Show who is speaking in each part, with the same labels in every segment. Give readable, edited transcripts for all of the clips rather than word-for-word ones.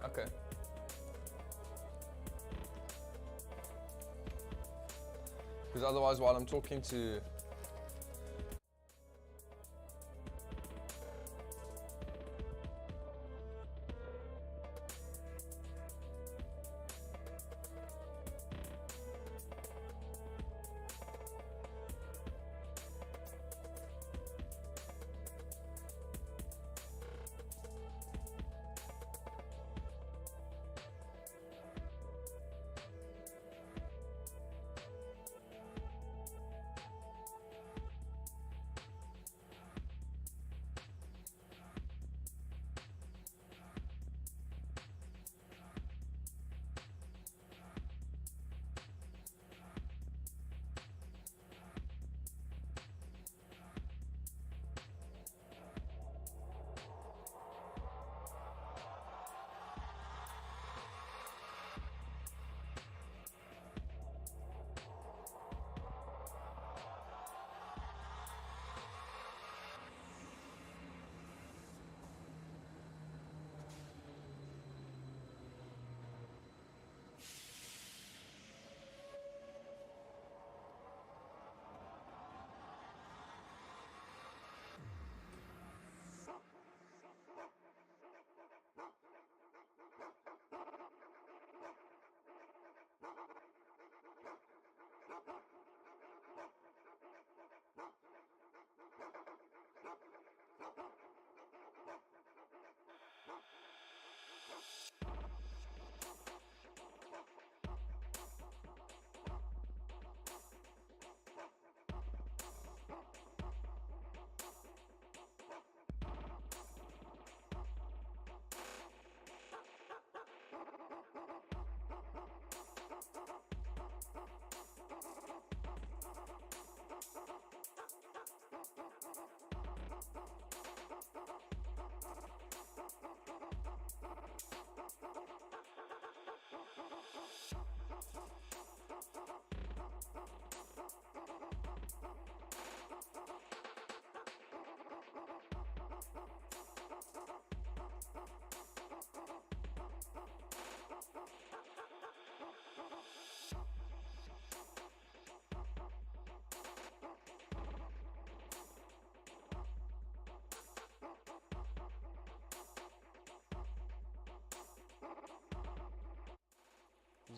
Speaker 1: Okay. Because otherwise, while I'm talking to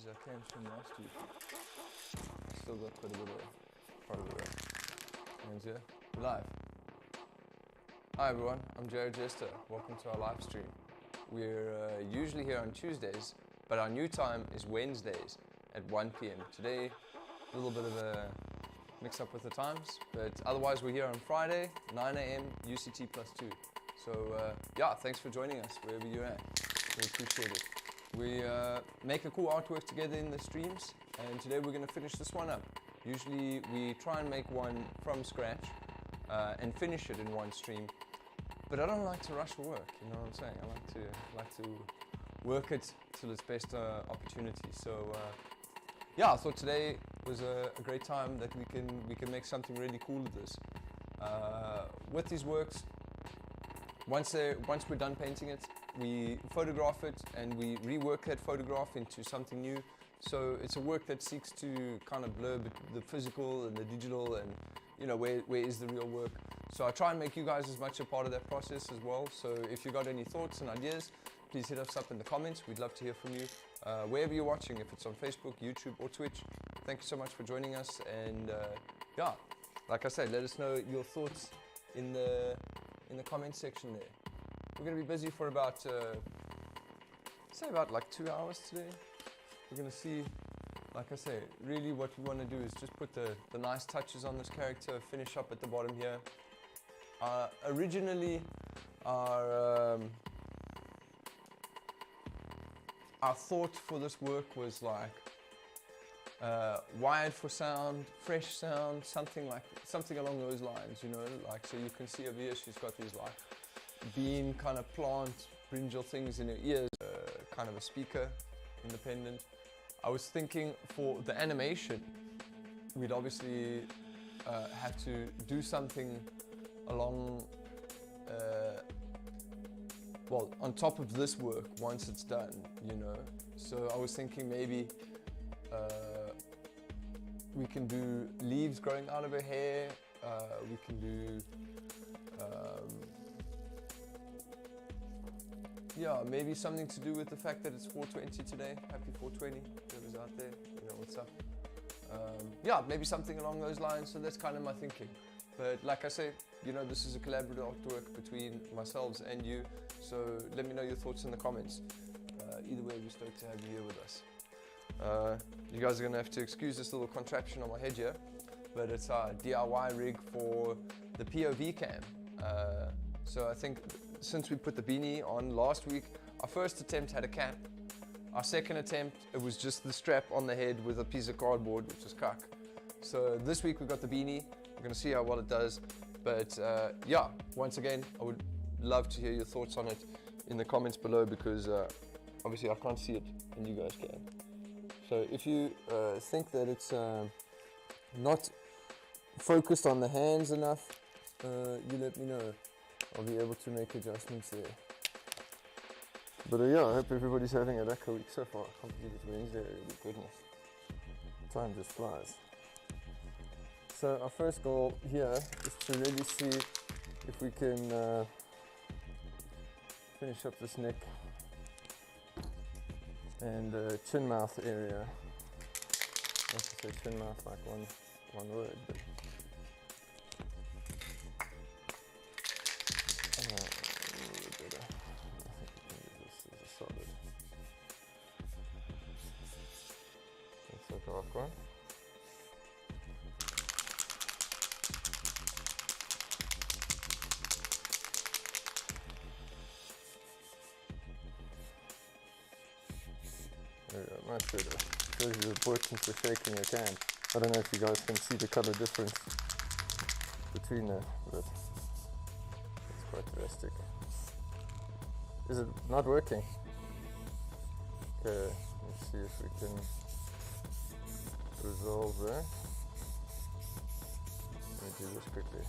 Speaker 1: I came from last week. Still got quite a bit of part of it. Hands here. We're live. Hi everyone, I'm Jestr. Welcome to our live stream. We're usually here on Tuesdays, but our new time is Wednesdays at 1 p.m. Today, a little bit of a mix up with the times, but otherwise we're here on Friday, 9 a.m. UCT +2. So yeah, thanks for joining us wherever you're at. We appreciate it. We make a cool artwork together in the streams, and today we're going to finish this one up. Usually we try and make one from scratch and finish it in one stream, but I don't like to rush work, you know what I'm saying? I like to work it till its best opportunity. So yeah, I thought today was a great time that we can make something really cool with this. With these works, once we're done painting it, we photograph it and we rework that photograph into something new. So it's a work that seeks to kind of blur the physical and the digital, and you know, where is the real work. So I try and make you guys as much a part of that process as well. So if you got any thoughts and ideas, please hit us up in the comments. We'd love to hear from you. Wherever you're watching, if it's on Facebook, YouTube or Twitch, thank you so much for joining us. And yeah, like I said, let us know your thoughts in the comment section there. We're going to be busy for about, say about like 2 hours today. We're going to see, like I say, really what we want to do is just put the nice touches on this character, finish up at the bottom here. Originally, our thought for this work was like wired for sound, fresh sound, something along those lines, you know. Like, so you can see over here, she's got these like bean kind of plant brinjal things in her ears, kind of a speaker, independent. I was thinking for the animation, we'd obviously have to do something along well, on top of this work once it's done, you know. So I was thinking maybe we can do leaves growing out of her hair. We can do, yeah, maybe something to do with the fact that it's 420 today. Happy 420, whoever's out there, you know what's up. Yeah, maybe something along those lines. So that's kind of my thinking. But like I say, you know, this is a collaborative artwork between myself and you. So let me know your thoughts in the comments. Either way, we're stoked to have you here with us. You guys are gonna have to excuse this little contraption on my head here, but it's our DIY rig for the POV cam. So I think since we put the beanie on last week, our first attempt had a cap. Our second attempt, it was just the strap on the head with a piece of cardboard, which was cuck. So this week we got the beanie. We're gonna see how well it does. But yeah, once again, I would love to hear your thoughts on it in the comments below, because obviously I can't see it and you guys can. So if you think that it's not focused on the hands enough, you let me know. I'll be able to make adjustments there. But yeah, I hope everybody's having a lekker week so far. I can't believe it's Wednesday already, goodness. Time just flies. So our first goal here is to really see if we can finish up this neck and chin mouth area. Not to say chin mouth like one word, but a little better. I think we can do this as a solid. That's like a rock one. There we go, much better. Shows you the importance of shaking your can. I don't know if you guys can see the color difference between them, but it's quite drastic. Is it not working? Okay, let's see if we can resolve there. Let me do this quickly.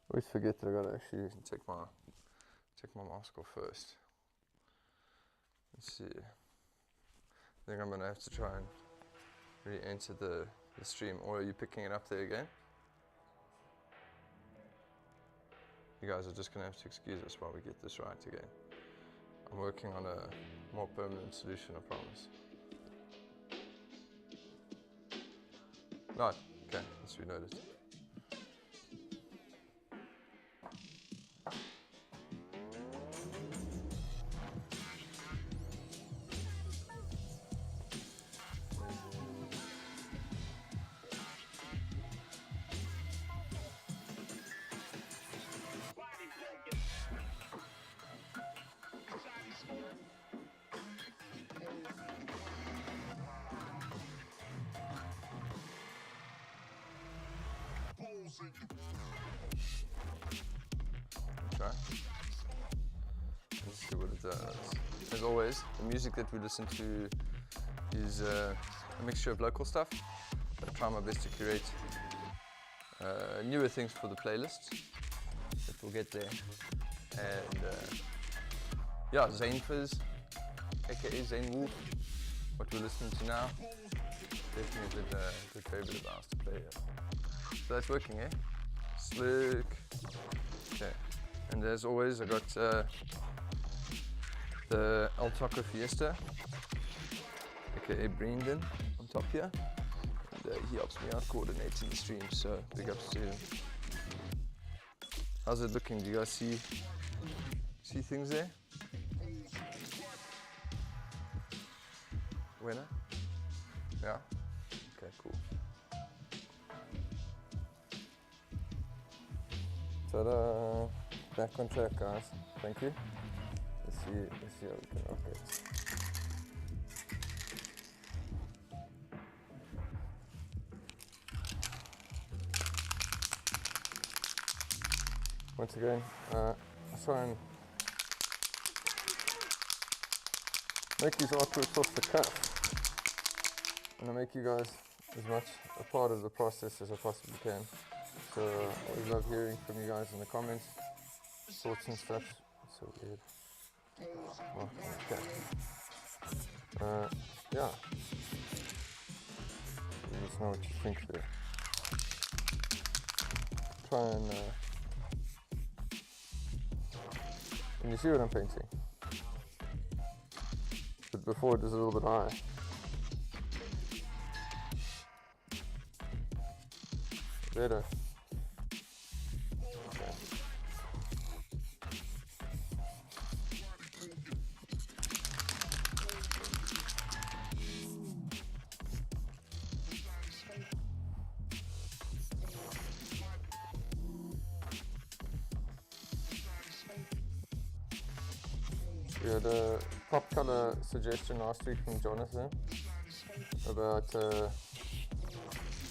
Speaker 1: I always forget that I gotta actually take my mask off first. Let's see. I think I'm gonna have to try and re-enter the stream. Or are you picking it up there again? You guys are just gonna have to excuse us while we get this right again. I'm working on a more permanent solution, I promise. Right, okay, let's reload it. Okay. Let's see what it does. As always, the music that we listen to is a mixture of local stuff. I try my best to curate newer things for the playlist that we'll get there. And yeah, Zane Fizz, aka Zane Wolf, what we're listening to now. Definitely a good favorite of ours to play here. So that's working, eh? Slick. Okay. And as always, I got the altography Jestr, aka Brendan, on top here. And he helps me out coordinating the stream, so big ups to him. How's it looking? Do you guys see things there? Winner? Yeah? Okay, cool. Ta-da! Back on track, guys. Thank you. Let's see how we can rock it. Once again, I try and make these artworks off the cuff, and I make you guys as much a part of the process as I possibly can. So I always love hearing from you guys in the comments, thoughts and stuff. It's so weird. Well, okay. Yeah. Let us know what you think there. Try and can you see what I'm painting? But before it was a little bit high. Better. Okay. We had a pop color suggestion last week from Jonathan about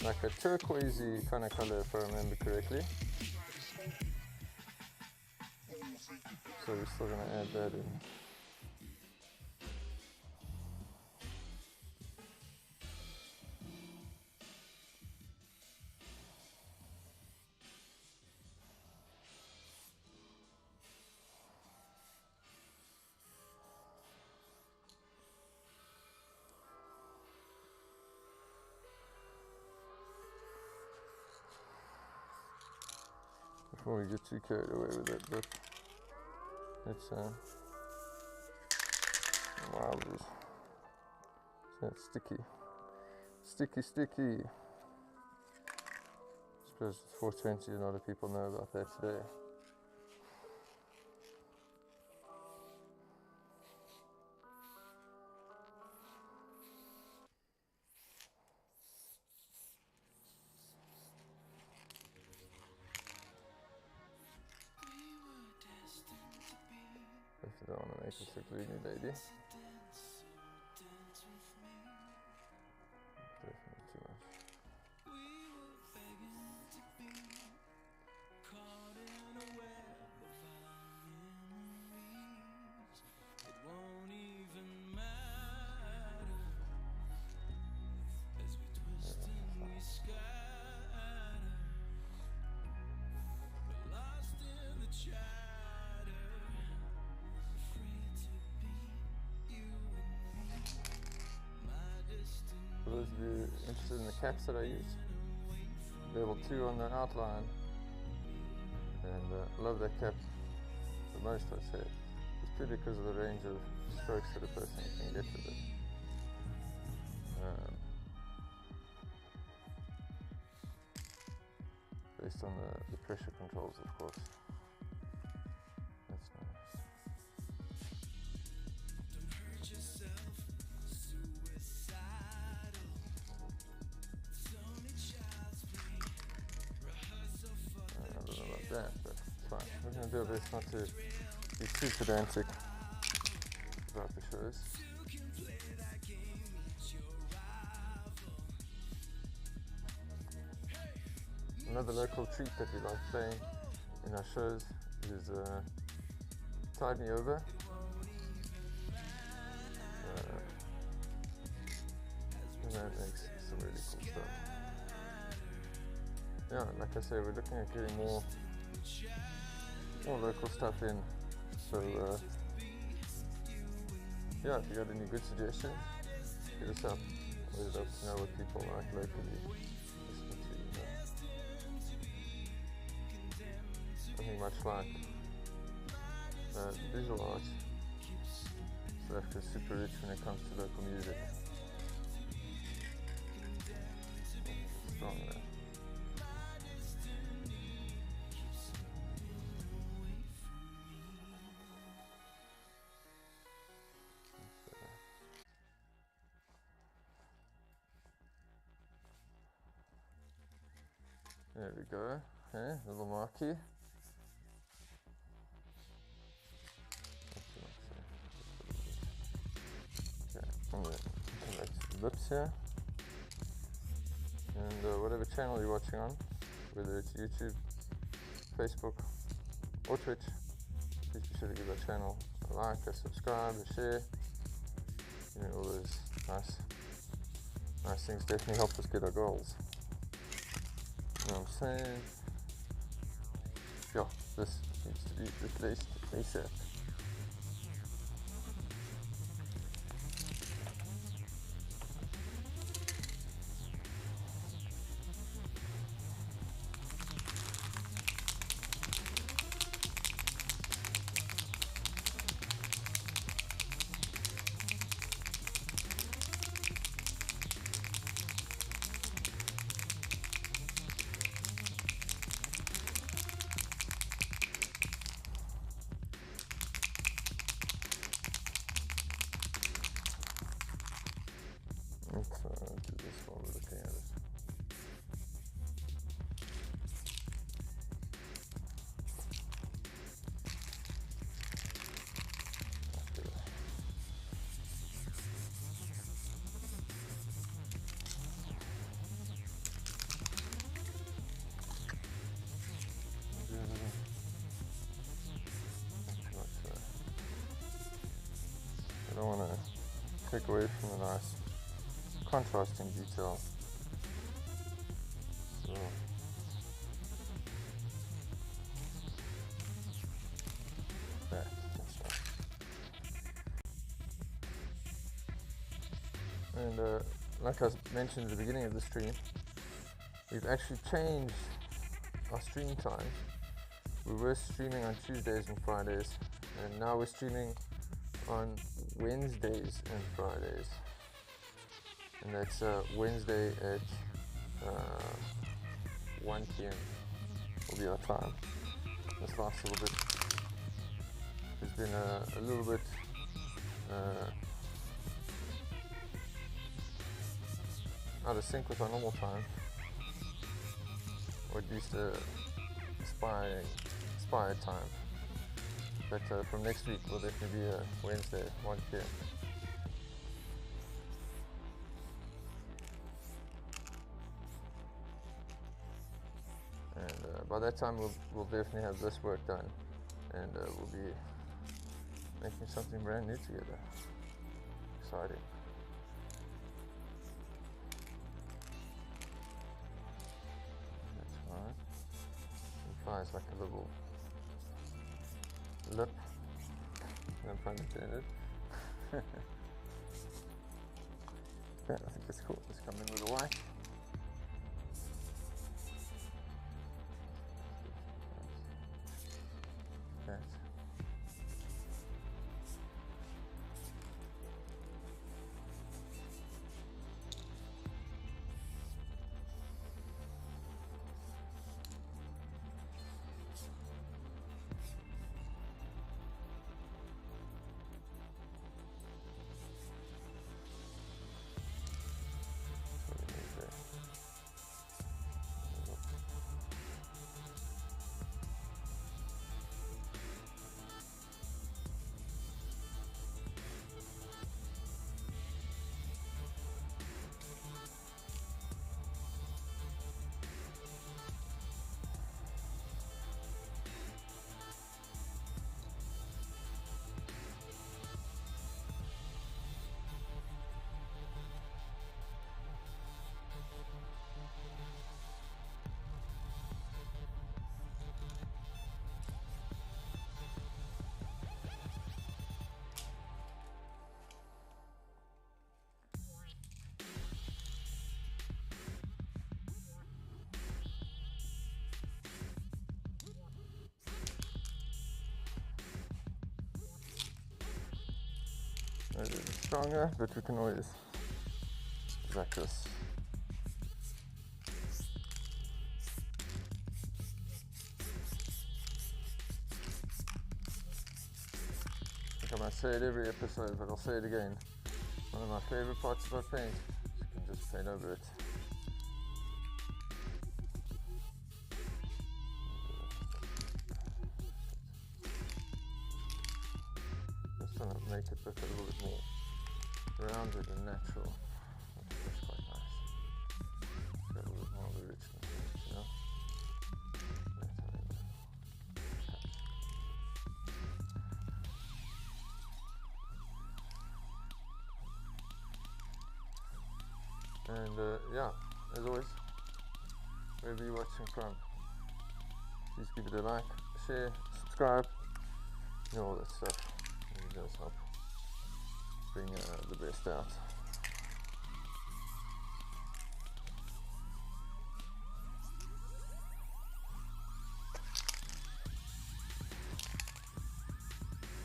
Speaker 1: like a turquoisey kind of color, if I remember correctly. So we're still going to add that in. Before we get too carried away with it, but it's wow, it's sticky. I suppose it's 420, a lot of people know about that today. I don't want to make this a gloomy lady. Definitely too much. For those of you interested in the caps that I use, level 2 on the outline, and I love that cap the most, I'd say. It's purely because of the range of strokes that a person can get with it. Based on the pressure controls, of course. That's nice. I don't know about that, but it's fine. We're going to do our best not to be too pedantic about the shows. Another local treat that we like playing in our shows is Tide Me Over. And that makes some really cool stuff. Yeah, like I say, we're looking at getting more local stuff in. So yeah, if you got any good suggestions, hit us up. We'd love to know what people like locally. Something much like visual art, South Africa is super rich when it comes to local music. Strong there. There we go. Okay, little marquee. Okay, I'm going to come back to the lips here. And whatever channel you're watching on, whether it's YouTube, Facebook,
Speaker 2: or Twitch, please be sure to give our channel a like, a subscribe, a share. You know, all those nice things definitely help us get our goals. You know what I'm saying? Yeah, this needs to be replaced ASAP. Let's do this while we're looking at it. I don't want to take away from the nice contrasting detail. So that's right. And like I mentioned at the beginning of the stream, we've actually changed our stream time. We were streaming on Tuesdays and Fridays, and now we're streaming on Wednesdays and Fridays. And that's Wednesday at 1 p.m. will be our time. This last little bit has been a little bit out of sync with our normal time, or at least inspired time. But from next week will definitely be Wednesday, 1 p.m. And by that time we'll definitely have this work done, and we'll be making something brand new together. Exciting. That's right. It flies like a little lip, no pun intended. Yeah, I think that's cool. Let's come in with a Y. That. A little stronger, but we can always like this. I think I might say it every episode, but I'll say it again. One of my favorite parts about paint is you can just paint over it. Just trying to make it look a little bit more rounded and natural. That's quite nice. Got a little bit more of the richness in it, you know? That's how you And yeah, as always, wherever you're watching from, please give it a like, share, subscribe, you know, all that stuff. It does help bring the best out.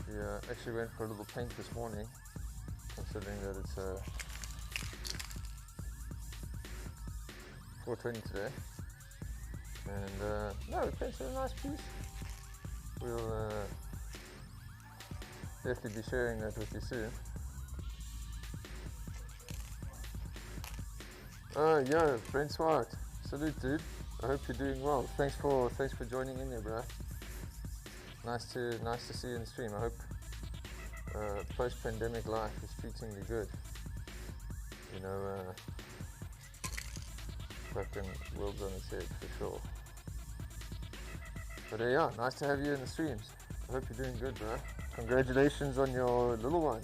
Speaker 2: We actually went for a little paint this morning, considering that it's 4:20 today. And no, we painted a nice piece. We'll definitely be sharing that with you soon. Oh, yo, Brent Swart, salute, dude. I hope you're doing well. Thanks for joining in there, bro. Nice to see you in the stream. I hope post-pandemic life is treating you good. You know, fucking world's on its head for sure. But yeah, nice to have you in the streams. I hope you're doing good, bro. Congratulations on your little one.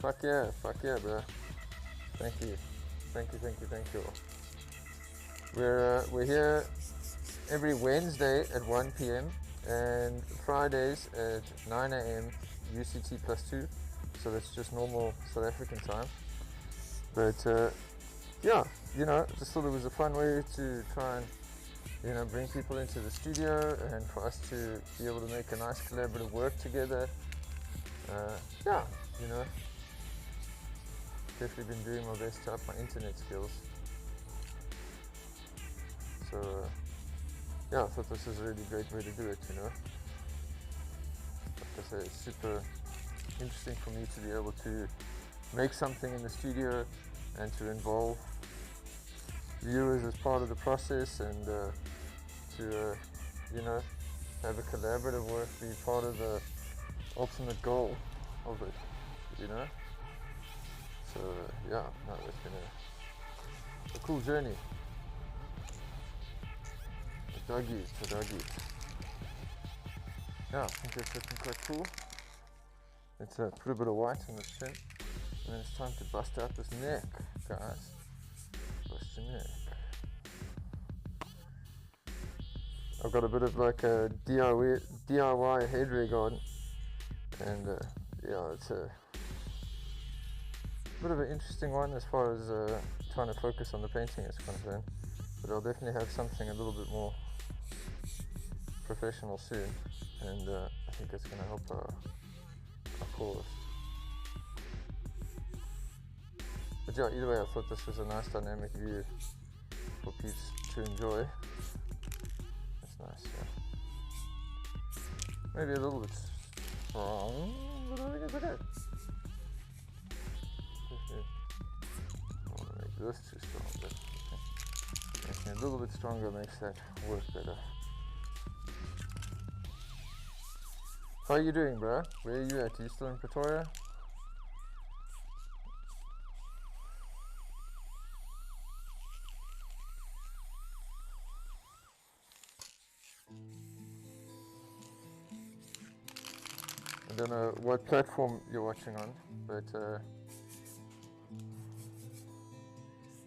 Speaker 2: Fuck yeah, bro. Thank you. We're here every Wednesday at 1 p.m. and Fridays at 9 a.m. UCT +2. So that's just normal South African time. But yeah, you know, just thought it was a fun way to try and, you know, bring people into the studio and for us to be able to make a nice collaborative work together. Yeah, you know, definitely been doing my best to up my internet skills. So yeah, I thought this was a really great way to do it, you know. Like I say, it's super interesting for me to be able to make something in the studio and to involve viewers as part of the process, and to you know, have a collaborative work be part of the ultimate goal of it, you know. So yeah, no, it's been a cool journey. A doggy. Yeah, I think it's looking quite cool. Let's put a bit of white on this chin, and then it's time to bust out this neck, guys. Bust your neck. I've got a bit of like a DIY head rig on, and yeah, it's a bit of an interesting one as far as trying to focus on the painting is concerned. But I'll definitely have something a little bit more professional soon, and I think it's going to help our cause. But yeah, either way, I thought this was a nice dynamic view for peeps to enjoy. That's nice, yeah. Maybe a little bit strong, but I think it's okay. I don't want to make this too strong, but making it a little bit stronger makes that work better. How are you doing, bro? Where are you at? Are you still in Pretoria? I don't know what platform you're watching on, but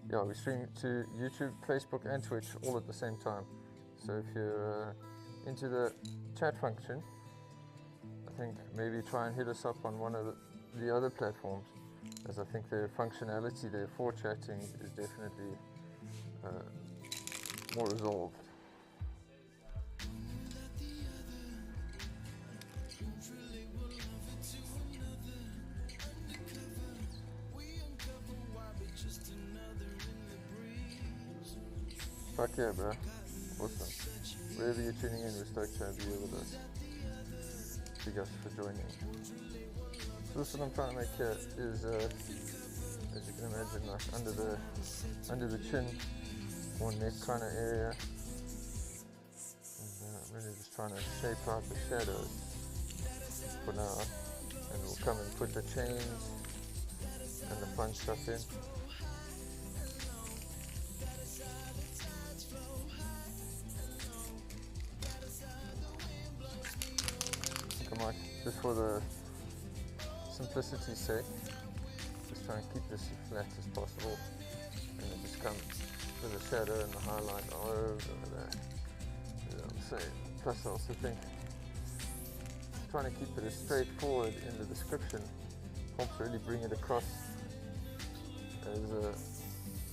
Speaker 2: yeah, we stream to YouTube, Facebook and Twitch all at the same time. So if you're into the chat function, I think maybe try and hit us up on one of the other platforms, as I think their functionality there for chatting is definitely more resolved. Fuck yeah, bro. Awesome. Wherever you're tuning in, we're stoked to have you with us. Thank you guys for joining. So this what I'm trying to make here is, as you can imagine, like under the chin or neck kind of area. And I'm really just trying to shape out the shadows for now. And we'll come and put the chains and the fun stuff in. Just for the simplicity's sake, just just try and keep this as flat as possible, and then just come with the shadow and the highlight over there. You know what I'm saying? Plus I also think trying to keep it as straightforward in the description helps really bring it across as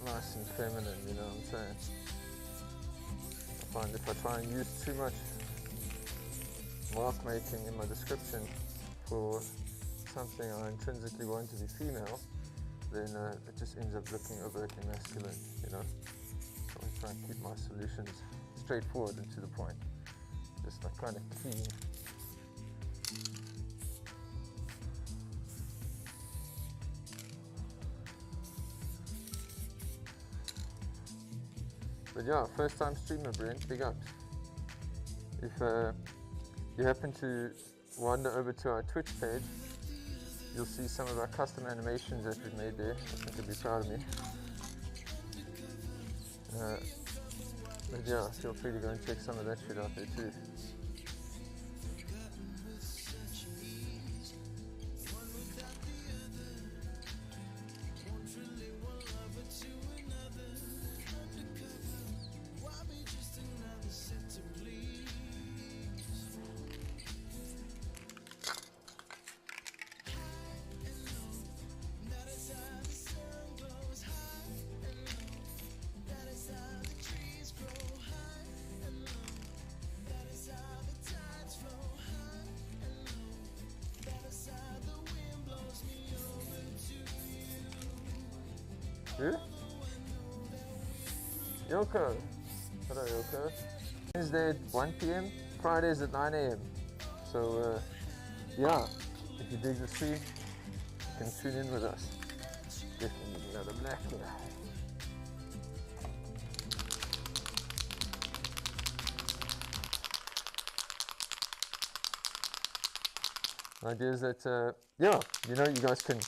Speaker 2: nice and feminine, you know what I'm saying? I find if I try and use too much mark making in my description for something I intrinsically want to be female, then it just ends up looking overtly masculine, you know? So I try and keep my solutions straightforward and to the point, just like kind of clean. But yeah, first time streamer, Brent, big ups. If you happen to wander over to our Twitch page, you'll see some of our custom animations that we've made there. I think you'll be proud of me. But yeah, feel free to go and check some of that shit out there too. Who? Yoko. Hello, Yoko. Wednesday at 1 p.m, Fridays at 9 a.m. So, yeah, if you dig the stream, you can tune in with us. Definitely need another black here. The idea is that, yeah, you know, you guys can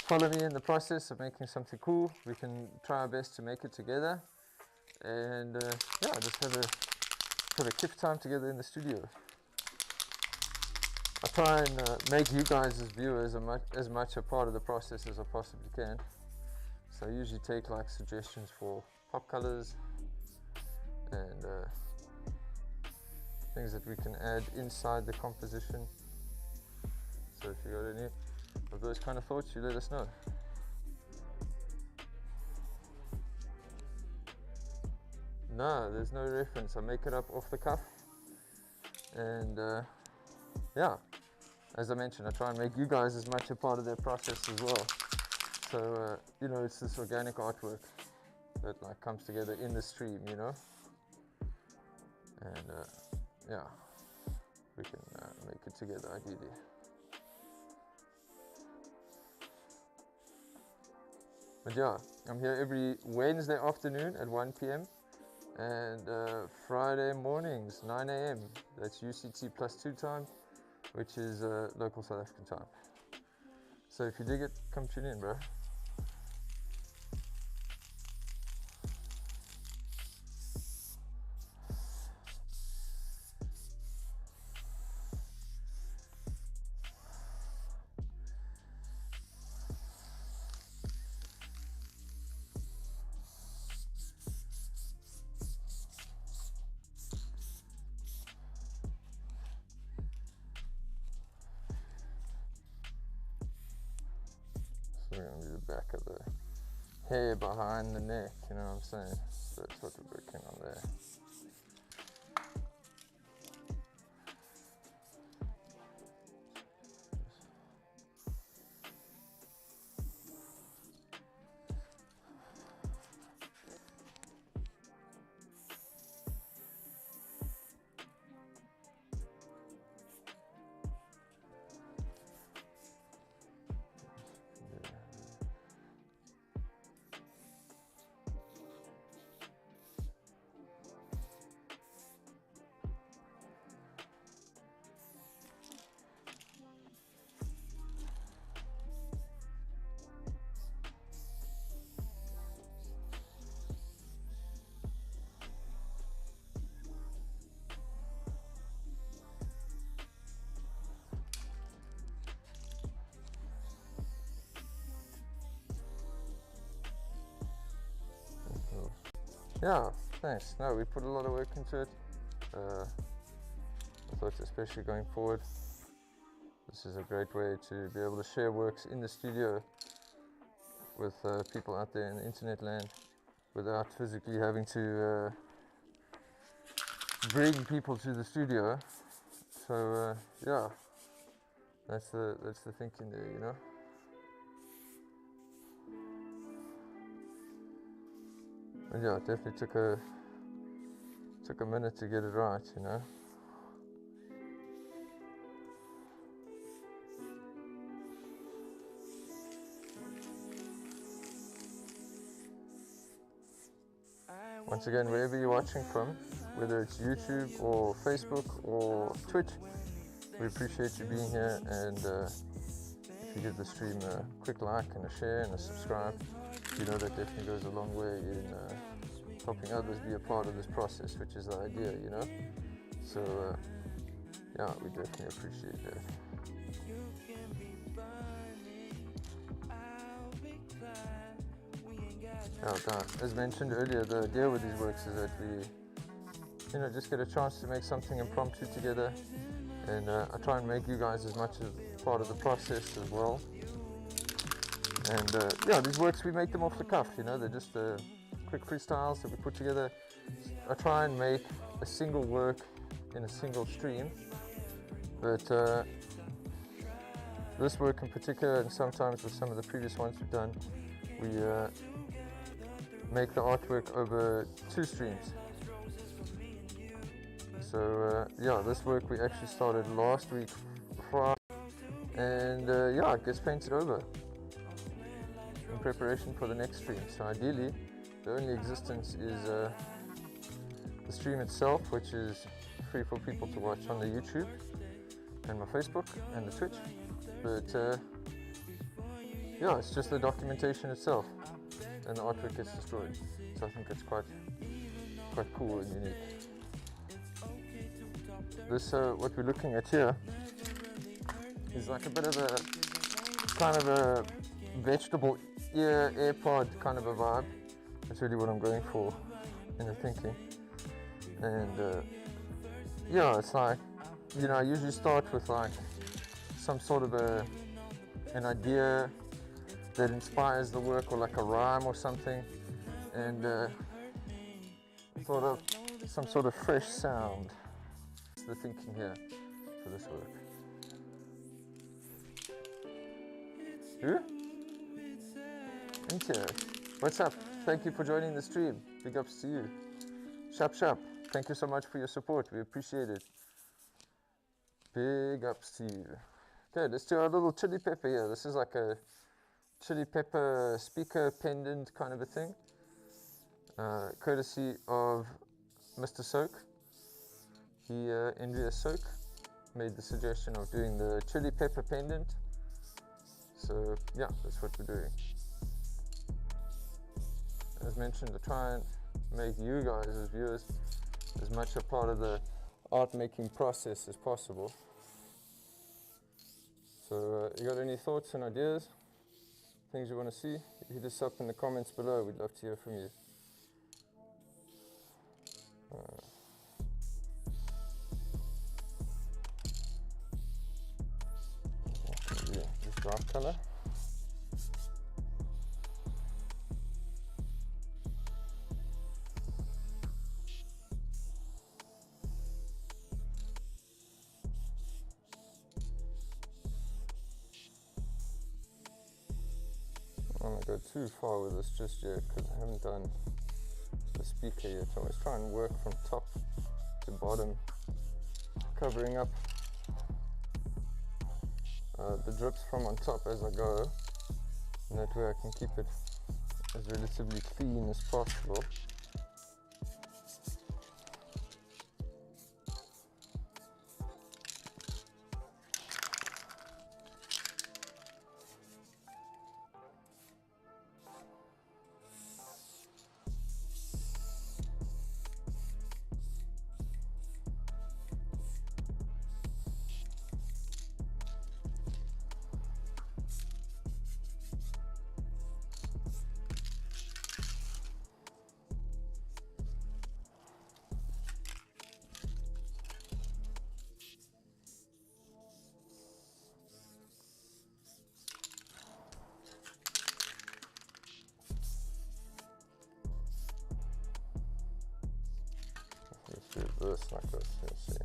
Speaker 2: follow me in the process of making something cool. We can try our best to make it together, and yeah, just have a kiff time together in the studio. I try and make you guys as viewers as much a part of the process as I possibly can. So I usually take like suggestions for pop colors and things that we can add inside the composition. So if you got any of those kind of thoughts, you let us know. No, there's no reference. I make it up off the cuff, and yeah, as I mentioned, I try and make you guys as much a part of that process as well. So you know, it's this organic artwork that like comes together in the stream, you know, and yeah, we can make it together ideally. But yeah, I'm here every Wednesday afternoon at 1 p.m. and Friday mornings 9 a.m. That's UCT +2 time, which is local South African time. So if you dig it, come tune in, bro. So we're going to do the back of the hair behind the neck, you know what I'm saying? So that's what we're working on there. yeah, thanks. No, we put a lot of work into it. I thought especially going forward, this is a great way to be able to share works in the studio with people out there in the internet land without physically having to bring people to the studio. So yeah, that's the thinking there, you know. And yeah, it definitely took a minute to get it right, you know. Once again, wherever you're watching from, whether it's YouTube or Facebook or Twitch, we appreciate you being here, and if you give the stream a quick like and a share and a subscribe, you know that definitely goes a long way in helping others be a part of this process, which is the idea, you know. So yeah, we definitely appreciate that. Now, as mentioned earlier, the idea with these works is that we, you know, just get a chance to make something impromptu together, and I try and make you guys as much as part of the process as well. And yeah, these works, we make them off the cuff, you know, they're just quick freestyles that we put together. I try and make a single work in a single stream, but this work in particular, and sometimes with some of the previous ones we've done, we make the artwork over 2 streams. So yeah, this work we actually started last week Friday, and yeah, it gets painted over in preparation for the next stream. So ideally, the only existence is the stream itself, which is free for people to watch on the YouTube and my Facebook and the Twitch. But yeah, it's just the documentation itself, and the artwork gets destroyed. So I think it's quite cool and unique. This what we're looking at here is like a bit of a kind of a vegetable ear AirPod kind of a vibe. That's really what I'm going for in the thinking. And yeah, it's like, you know, I usually start with like some sort of an idea that inspires the work, or like a rhyme or something, and thought of some sort of fresh sound. That's the thinking here for this work. Who? Inter. What's up? Thank you for joining the stream. Big ups to you. Shap. Thank you so much for your support. We appreciate it. Big ups to you. Okay, let's do our little chili pepper here. This is like a chili pepper speaker pendant kind of a thing. Courtesy of Mr. Soak. He, Envious Soak, made the suggestion of doing the chili pepper pendant. So yeah, that's what we're doing. As mentioned, I try and make you guys as viewers as much a part of the art making process as possible. So you got any thoughts and ideas, things you want to see? Hit us up in the comments below. We'd love to hear from you. This dark color. I don't want to go too far with this just yet because I haven't done the speaker yet. I always try and work from top to bottom, covering up the drips from on top as I go, and that way I can keep it as relatively clean as possible. this, like this, you'll see.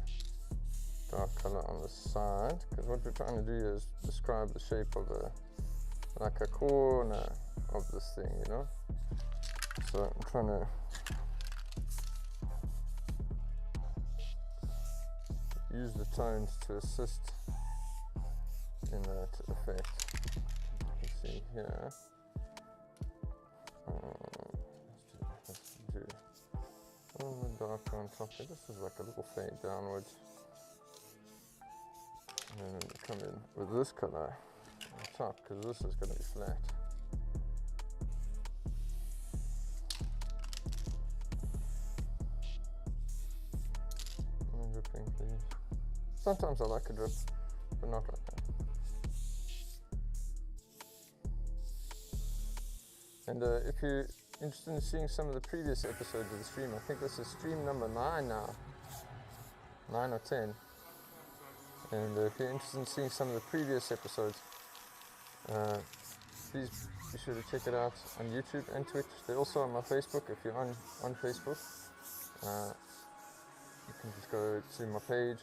Speaker 2: Dark color on the side, because what we're trying to do is describe the shape of like a corner of this thing, you know? So I'm trying to use the tones to assist in that effect. You can see here. Let's do all the dark on top here. This is like a little fade downwards. And then we come in with this color on top, because this is going to be flat. And dripping, please. Sometimes I like a drip, but not right now. And if you're interested in seeing some of the previous episodes of the stream, I think this is stream number 9 now, 9 or 10. And if you're interested in seeing some of the previous episodes, please be sure to check it out on YouTube and Twitch. They're also on my Facebook. If you're on Facebook, you can just go to my page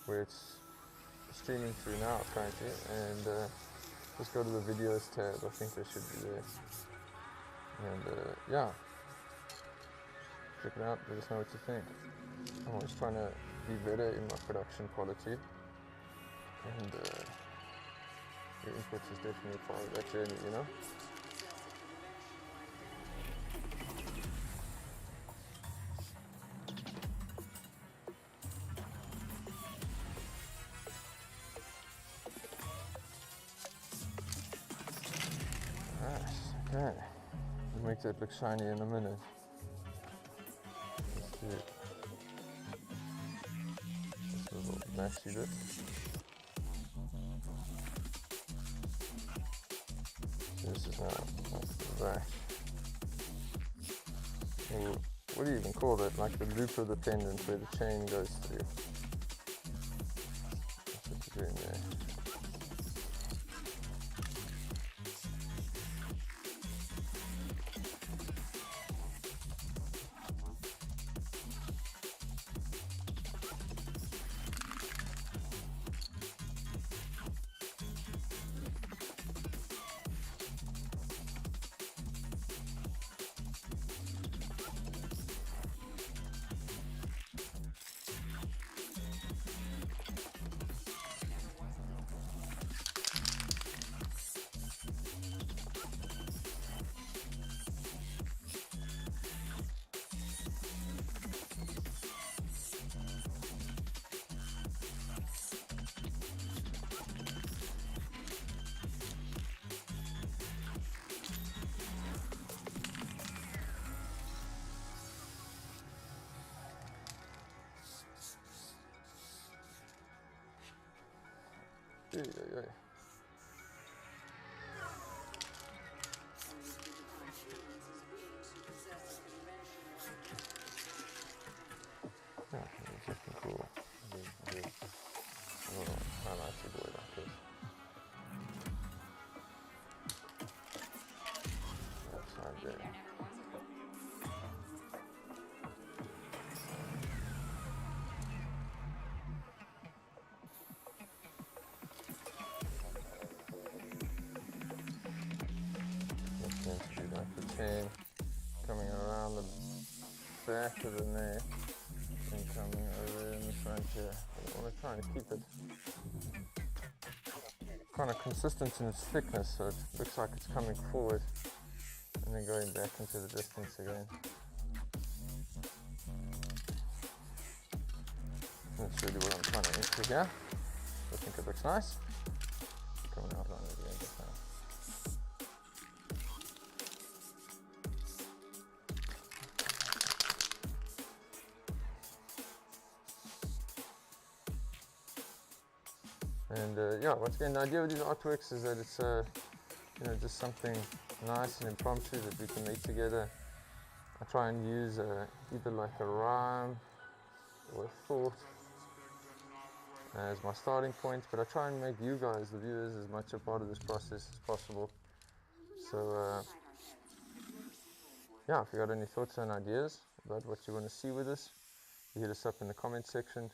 Speaker 2: where it's streaming through now currently, and just go to the videos tab. I think they should be there. And yeah, check it out. Let us know what you think. I'm always trying to be better in my production quality, and your input is definitely a part of that journey, you know? Alright, okay. We'll make that look shiny in a minute. Let's do it. This little maxi bit. This is now like the back. Or what do you even call that? Like the loop of the pendant where the chain goes through. That's what you're doing there. Yeah. Yeah, it's looking cool. Oh, I like to do it like this. That side there. That's meant to be like the chain coming around the back of the neck and coming over in the front here. I want to try and keep it kind of consistent in its thickness, so it looks like it's coming forward and then going back into the distance again. That's really what I'm trying to enter here. I think it looks nice. Coming out on it again just now. And yeah, once again, the idea of these artworks is that it's just something nice and impromptu that we can make together. I try and use either like a rhyme or a thought as my starting point, but I try and make you guys, the viewers, as much a part of this process as possible. So yeah, if you got any thoughts and ideas about what you want to see with us, hit us up in the comment section.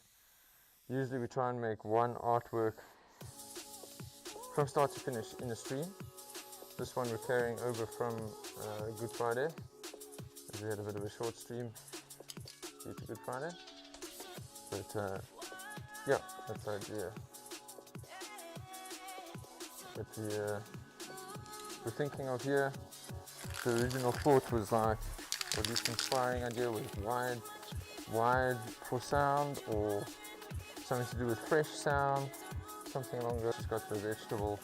Speaker 2: Usually we try and make one artwork from start to finish in the stream. This one we're carrying over from Good Friday, as we had a bit of a short stream due to Good Friday. But yeah, that's the idea. But we're thinking of here, the original thought was like, or at least inspiring idea was wide for sound, or something to do with fresh sound, something along those. It's got the vegetable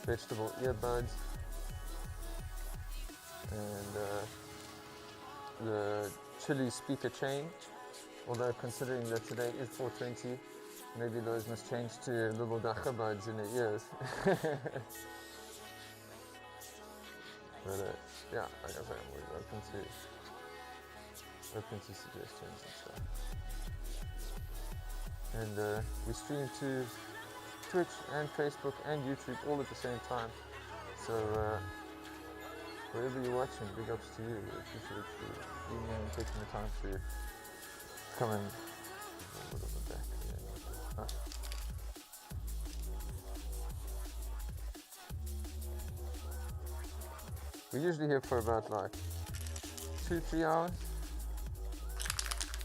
Speaker 2: earbuds, and the chili speaker chain. Although considering that today is 420, maybe those must change to little dacha buds in the ears. But yeah, like I say, I'm always open to suggestions and stuff. And we stream to Twitch and Facebook and YouTube all at the same time. So wherever you're watching, big ups to you. I appreciate you being there and taking the time to come and a little bit back. Yeah. Ah. We're usually here for about like 2-3 hours.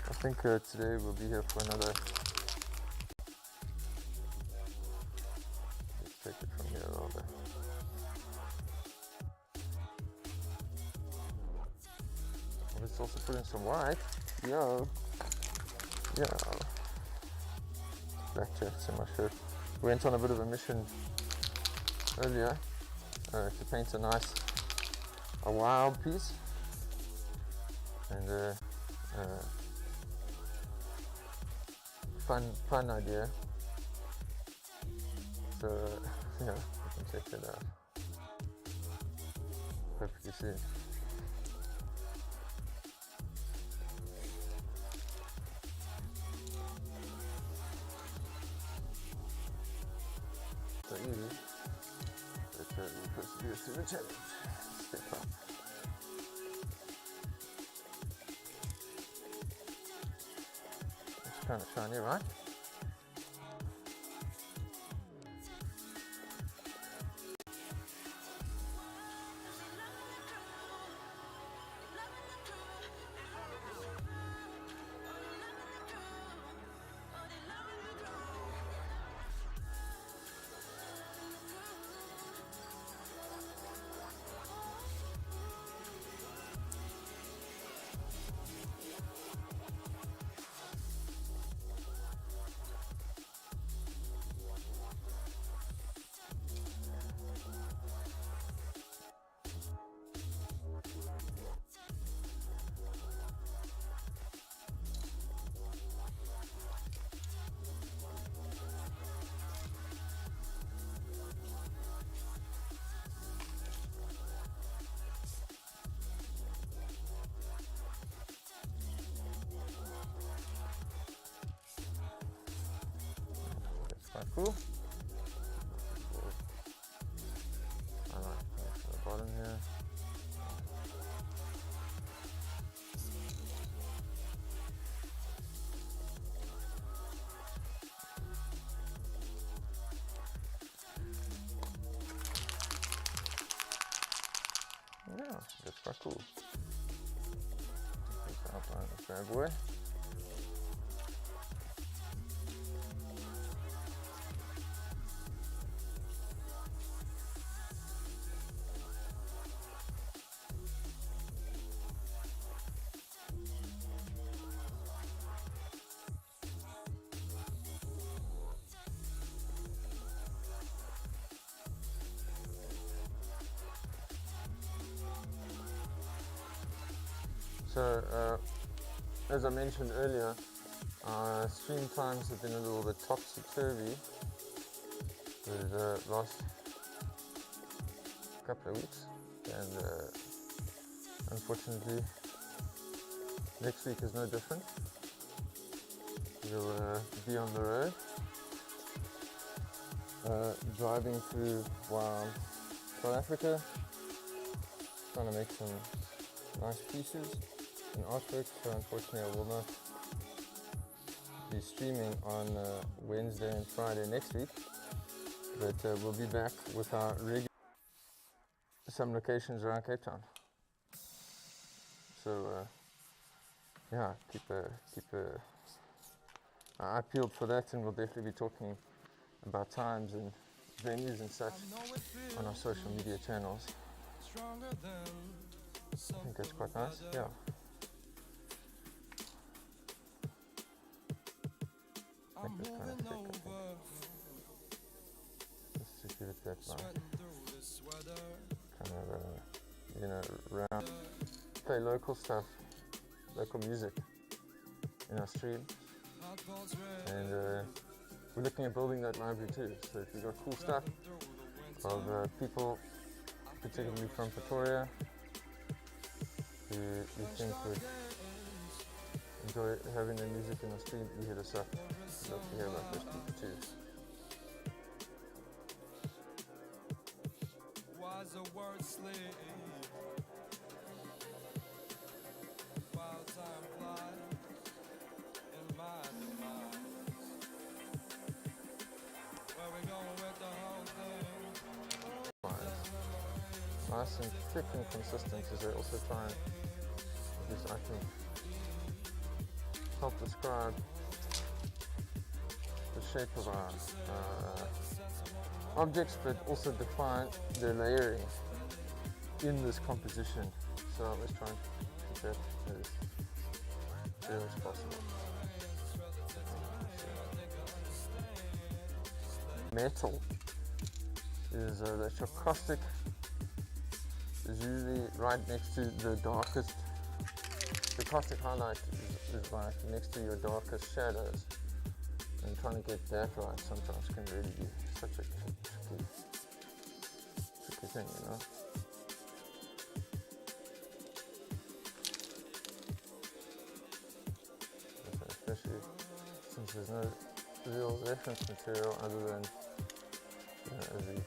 Speaker 2: I think today we'll be here for another. Let's take it from here a little bit. Let's also put in some white. Yo. Black checks in my shirt. We went on a bit of a mission earlier to paint a wild piece, and fun idea. So yeah, you can check it out hopefully soon. So easy, but we're supposed to do a challenge. Step up. It's kind of shiny, right? Quite cool. I like the bottom here. Yeah, that's quite cool. Take the outline of the bad boy. So, as I mentioned earlier, our stream times have been a little bit topsy-turvy for the last couple of weeks, and unfortunately next week is no different. We'll be on the road, driving through wild South Africa, trying to make some nice pieces and artwork, so unfortunately I will not be streaming on Wednesday and Friday next week, but we'll be back with our regular some locations around Cape Town. So yeah, keep I peeled for that, and we'll definitely be talking about times and venues and such on our social media channels. I think that's quite nice, yeah. I think that's kind of thick, I think. Let's just give it that light. Kind of, you know, round. Play local stuff, local music in our stream. And we're looking at building that library too. So if you've got cool stuff of people, particularly from Pretoria, who you think would enjoy having their music in the stream, you hit us up. I'd love to hear about those people too. Nice and thick and consistent, as they also try and, at least I think, help describe the shape of our objects, but also define their layering in this composition. So let's try and keep that as clear as possible. Metal is that your caustic is usually right next to the darkest. The caustic highlight is like next to your darkest shadows, and trying to get that right sometimes can really be such a tricky thing, you know. Especially since there's no real reference material other than, you know, as we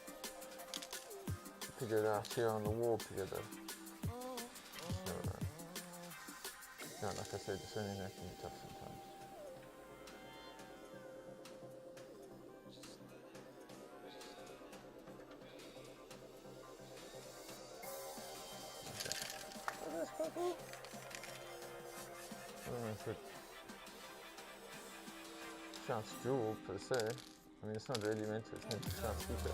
Speaker 2: figure it out here on the wall together. So, yeah, like I said, discerning that can be tough sometimes. Okay. Oh, that's quite cool. I don't know if it shouts jewel per se. I mean, it's not really meant to, it's meant to shout speaker.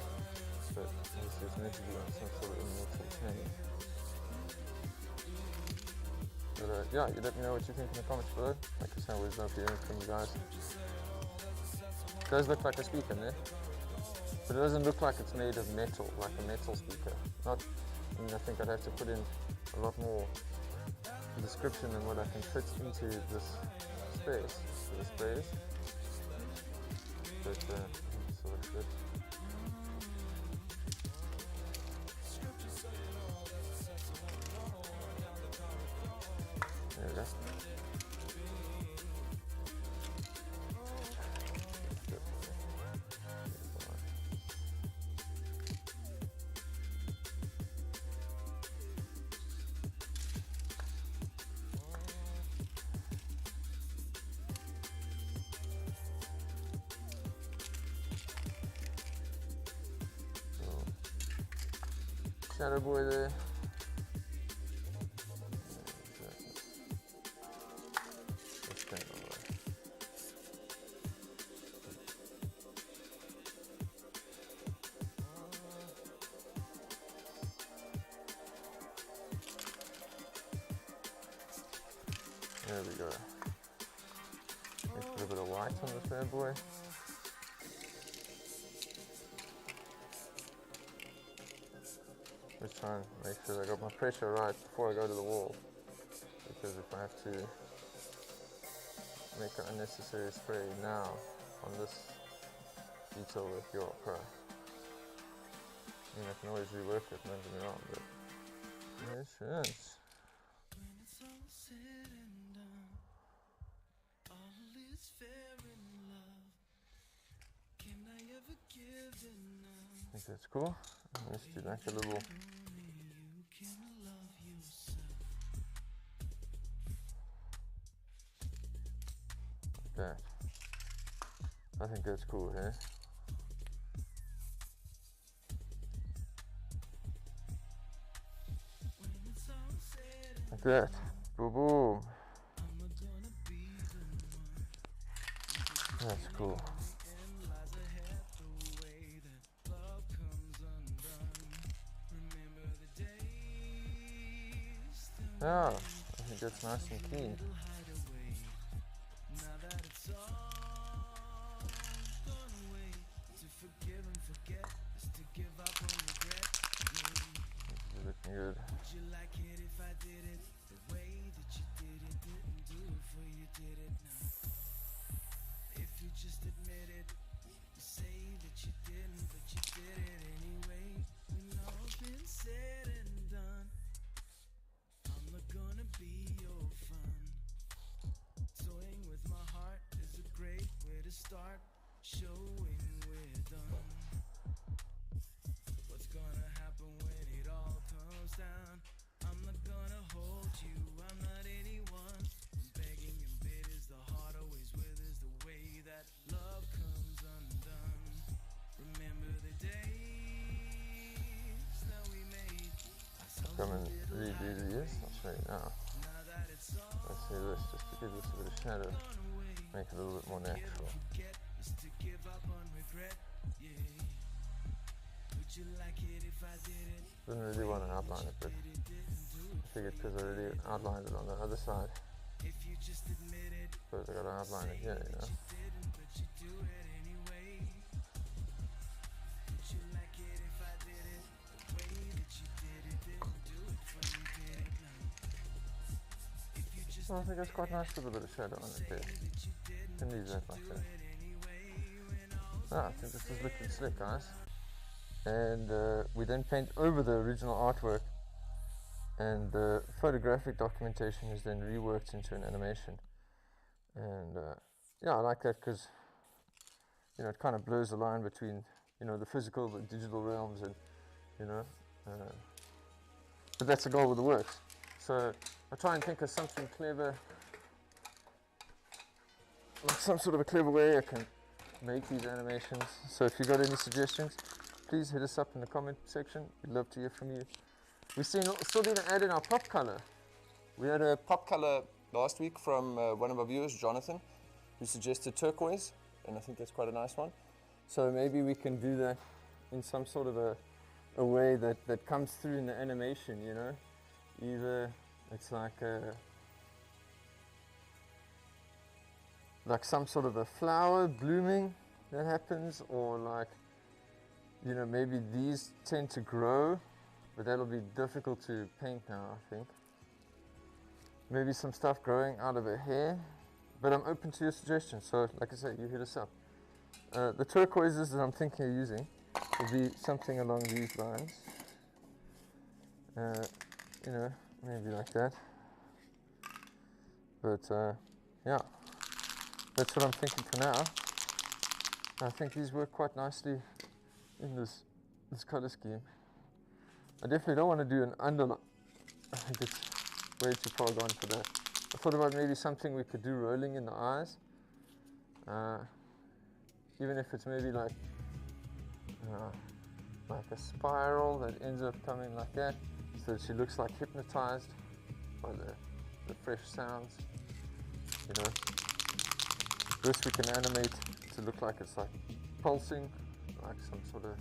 Speaker 2: But obviously it's meant to be on some sort of immortal thing. But yeah, you let me know what you think in the comments below. Like I said, I always love hearing from you guys. It does look like a speaker there, but it doesn't look like it's made of metal, like a metal speaker. I mean, I think I'd have to put in a lot more description than what I can fit into this space. But so looks good. There we go. Shadow boy there. There we go. Make a little bit of white on the bad boy. Just try and make sure I got my pressure right before I go to the wall, because if I have to make an unnecessary spray now on this detail with your cry, I mean, I can always rework it, don't get me wrong, but patience. I think that's cool. Let's do like a little like that. I think that's cool, eh? Like that. Boom, boom. That's cool. Yeah, I think that's nice and clean. Looking good.
Speaker 3: Start showing we're done. What's gonna happen when it all comes down? I'm not gonna hold you, I'm not anyone. Begging and bitters, the heart always withers. The way that love comes undone. Remember the days that we made.
Speaker 2: Come and redo these. I'll show you now. Let's see this, just to give this a bit of shadow. Make it a little bit more natural. Didn't really want to outline it, but I figured because I already outlined it on the other side. But I got to outline it here, you know. Well, I think it's quite nice with a bit of shadow on it there. Can leave that like that. I think this is looking slick, guys. And we then paint over the original artwork, and the photographic documentation is then reworked into an animation. And yeah, I like that because, you know, it kind of blurs the line between, you know, the physical, the digital realms, and, you know, but that's the goal with the works. So I try and think of something clever, like some sort of a clever way I can make these animations. So if you got any suggestions, please hit us up in the comment section. We'd love to hear from you. We still didn't add in our pop color.
Speaker 1: We had a pop color last week from one of our viewers, Jonathan, who suggested turquoise, and I think that's quite a nice one. So maybe we can do that in some sort of a way that comes through in the animation, you know? Either it's like some sort of a flower blooming that happens, or like, you know, maybe these tend to grow, but that'll be difficult to paint now, I think. Maybe some stuff growing out of her hair, but I'm open to your suggestions, so like I said, you hit us up. The turquoises that I'm thinking of using will be something along these lines. You know, maybe like that. But yeah, that's what I'm thinking for now. I think these work quite nicely in this color scheme. I definitely don't want to do an underline. I think it's way too far gone for that. I thought about maybe something we could do rolling in the eyes. Even if it's maybe like a spiral that ends up coming like that, so that she looks like hypnotized by the fresh sounds, you know. This we can animate to look like it's like pulsing, like some sort of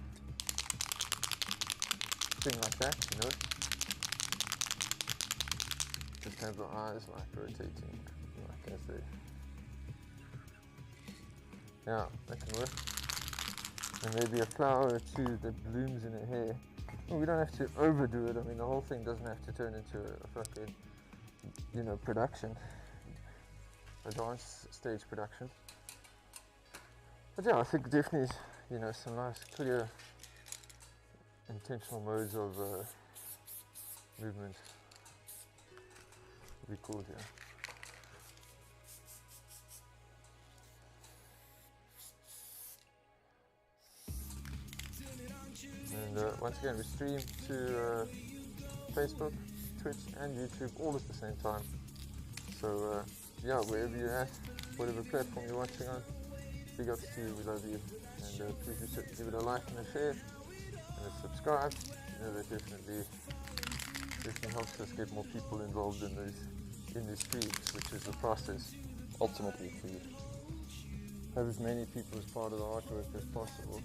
Speaker 1: thing like that, you know. Just have the eyes like rotating, like as they. Yeah, that can work. And maybe a flower or two that blooms in her hair. Well, we don't have to overdo it. I mean, the whole thing doesn't have to turn into a fucking, you know, production, a dance stage production. But yeah, I think definitely, you know, some nice, clear, intentional modes of movement would be cool here. And once again, we stream to Facebook, Twitch, and YouTube all at the same time. So yeah, wherever you're at, whatever platform you're watching on,
Speaker 2: big ups to you, we love you, and please give it a like and a share and a subscribe. You know, that definitely helps us get more people involved in these streams, which is the process ultimately to have as many people as part of the artwork as possible.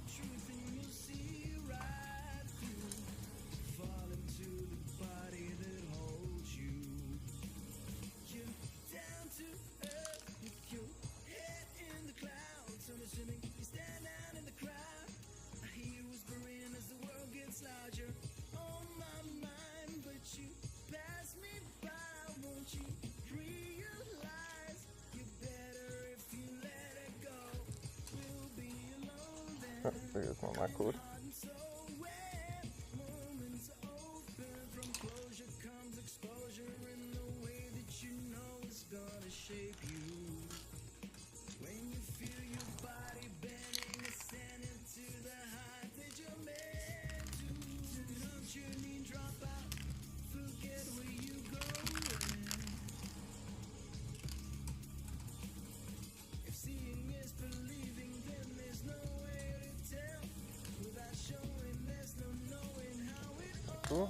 Speaker 2: There's my cord. Cool.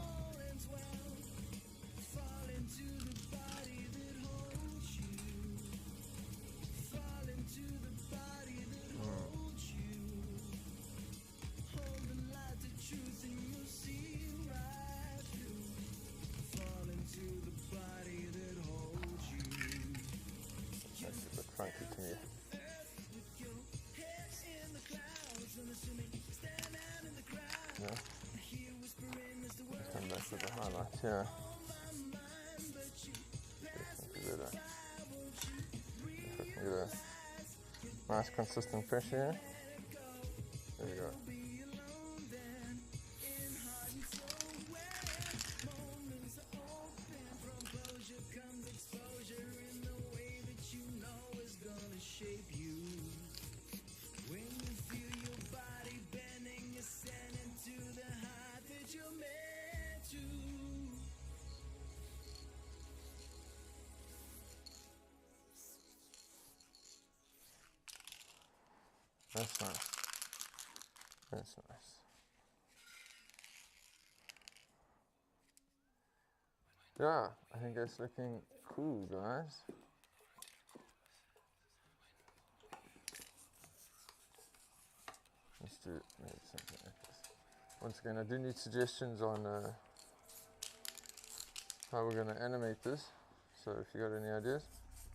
Speaker 2: That's a bit funky to me. Yeah. Come back with the highlights here. Definitely better. If I can get a nice consistent pressure here. There we go. That's nice. That's nice. Yeah, I think that's looking cool, guys. Let's do maybe something like this. Once again, I do need suggestions on how we're going to animate this. So if you got any ideas,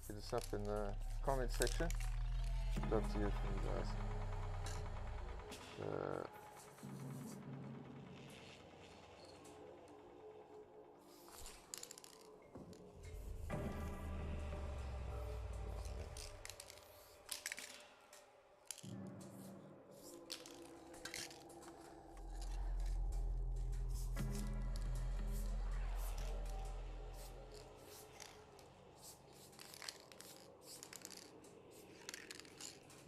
Speaker 2: hit us up in the comment section. Love to hear from you guys.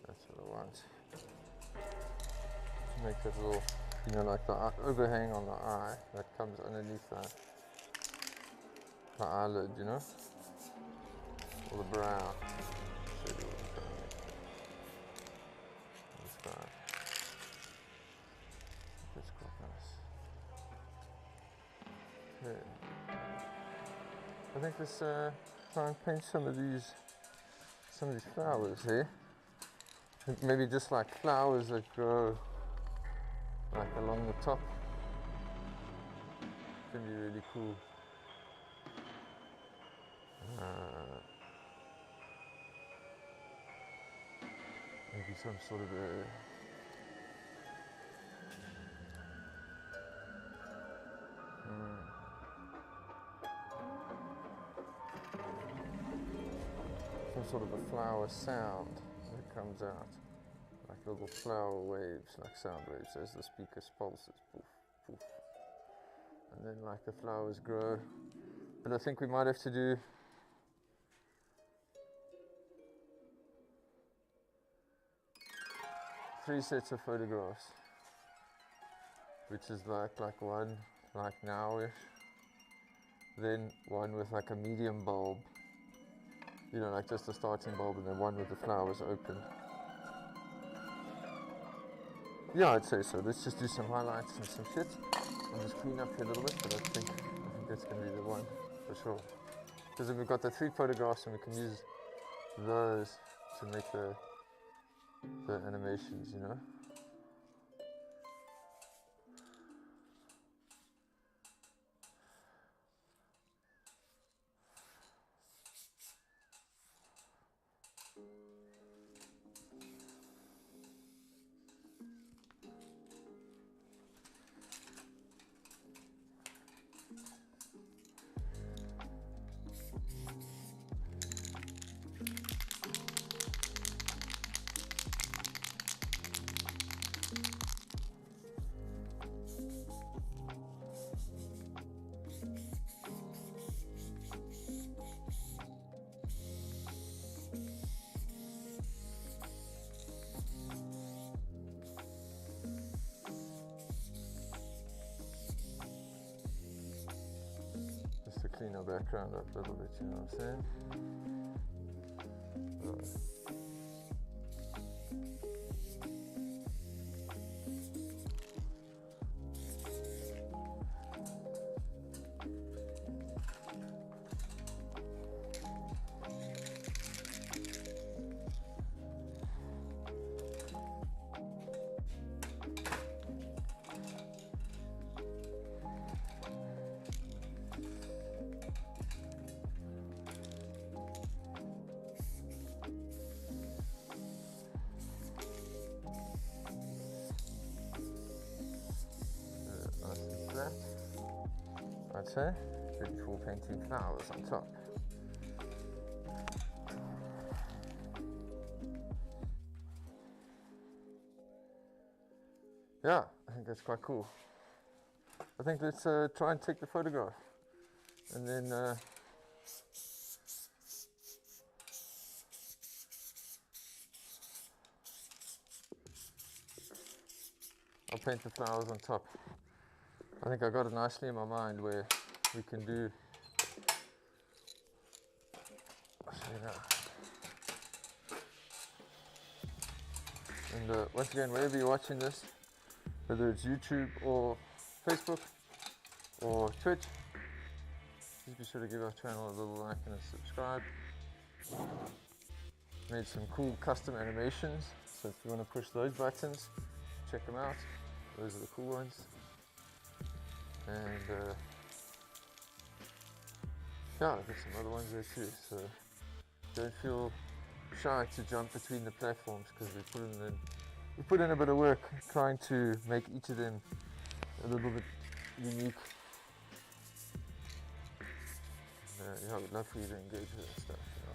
Speaker 2: That's what I want. To make that little, you know, like the overhang on the eye that comes underneath the eyelid, you know, or the brow. Show you what I'm trying to make there. This guy. That's quite nice. Okay. I think let's try and paint some of these flowers here. Maybe just like flowers that grow like along the top. Can be really cool. Maybe some sort of a some sort of a flower sound that comes out. Like little flower waves, like sound waves, as the speaker pulses, poof, poof. And then like the flowers grow. But I think we might have to do three sets of photographs, which is like one like now-ish, then one with like a medium bulb, you know, like just a starting bulb, and then one with the flowers open. Yeah, I'd say so. Let's just do some highlights and some shit. And just clean up here a little bit, but I think that's going to be the one for sure. Because then we've got the 3 photographs and we can use those to make the animations, you know. Just to clean our background up a little bit, you know what I'm saying? Right. Nice and flat, I'd say, before painting flowers on top. Yeah, I think that's quite cool. I think let's try and take the photograph, and then I'll paint the flowers on top. I think I got it nicely in my mind where we can do, and once again, wherever you're watching this, whether it's YouTube or Facebook or Twitch, please be sure to give our channel a little like and a subscribe. Made some cool custom animations, so if you want to push those buttons, check them out. Those are the cool ones. And yeah, I've got some other ones there too, so don't feel shy to jump between the platforms, because we put in a bit of work trying to make each of them a little bit unique. Yeah, I would love for you to engage with that stuff, you know.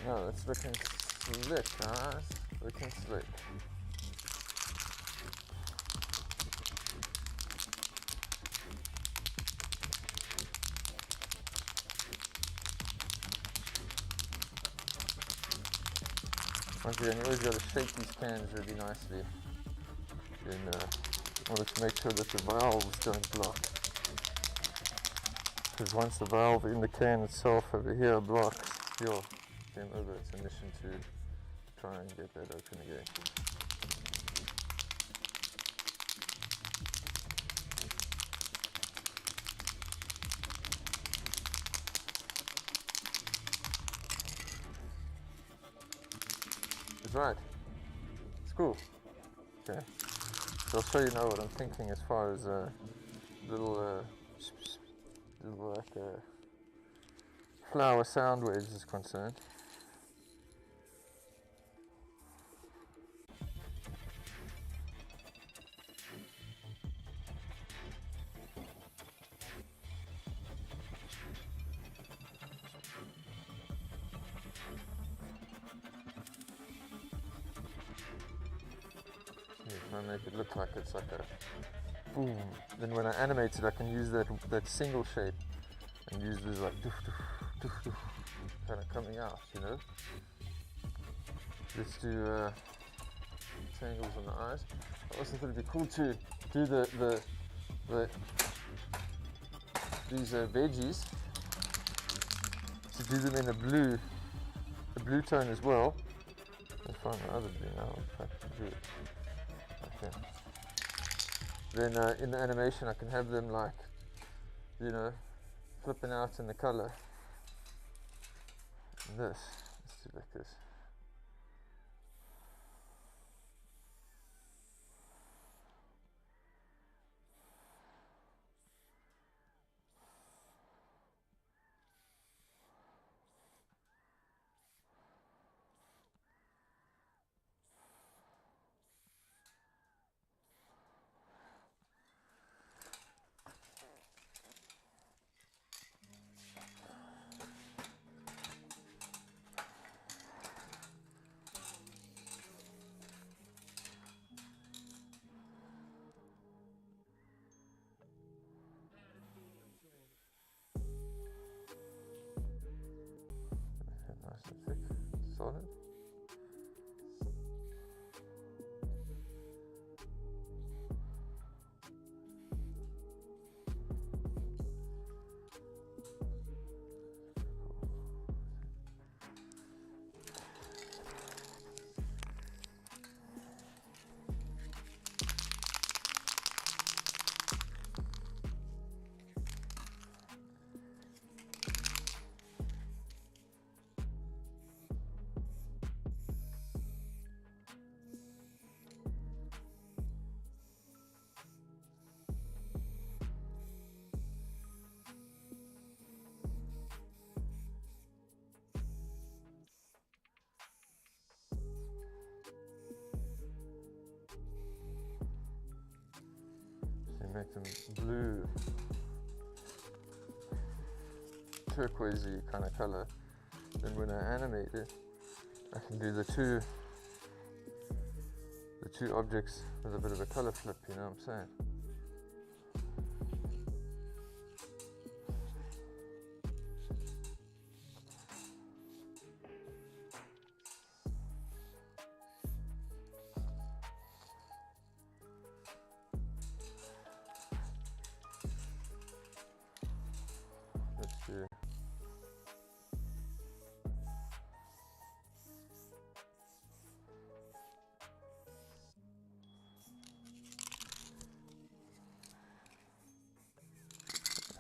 Speaker 2: No, it's looking slick, guys. Looking slick. Once again, you always got to shake these cans really nicely in order to make sure that the valves don't block. Because once the valve in the can itself over here blocks, your game over. It's a mission to try and get that open again. It's right. It's cool. Okay. So I'll show you now what I'm thinking as far as little like flower sound waves is concerned. and I make it look like it's like a boom. Then when I animate it, I can use that single shape and use this like doof doof doof doof kind of coming out, you know. Let's do tangles on the eyes. I also thought it'd be cool to do these veggies, to do them in a blue tone as well. Let's find my other blue now. I'll try to do it. Okay. Then in the animation I can have them like, you know, flipping out in the color. And this, let's do like this. Nice and thick, solid. Make them blue, turquoisey kind of color. Then when I animate it, I can do the two objects with a bit of a color flip, you know what I'm saying?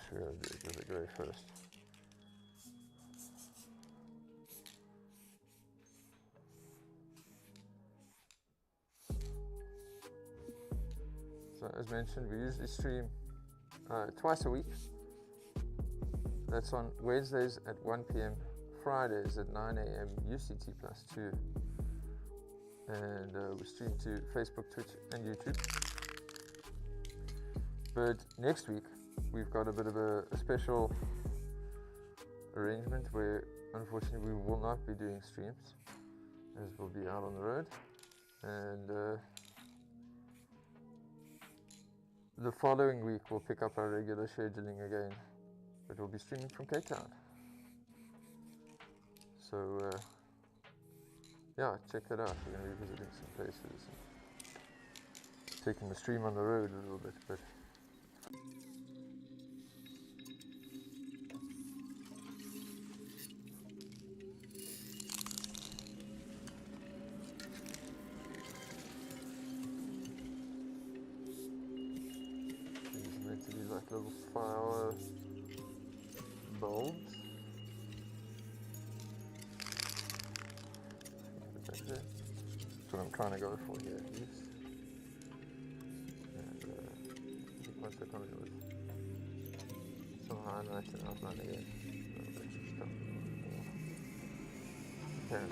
Speaker 2: Sure, I'll give it grey first. So as mentioned, we usually stream twice a week. That's on Wednesdays at 1 p.m, Fridays at 9 a.m. UCT +2. And we stream to Facebook, Twitch and YouTube. But next week, we've got a bit of a special arrangement where unfortunately we will not be doing streams, as we'll be out on the road. And the following week we'll pick up our regular scheduling again, but we'll be streaming from Cape Town. So yeah, check that out. We're going to be visiting some places and taking the stream on the road a little bit. But to be like little flower bulbs. That's what I'm trying to go for here. Yes. And what's the comment with some highlights and outline again. Okay.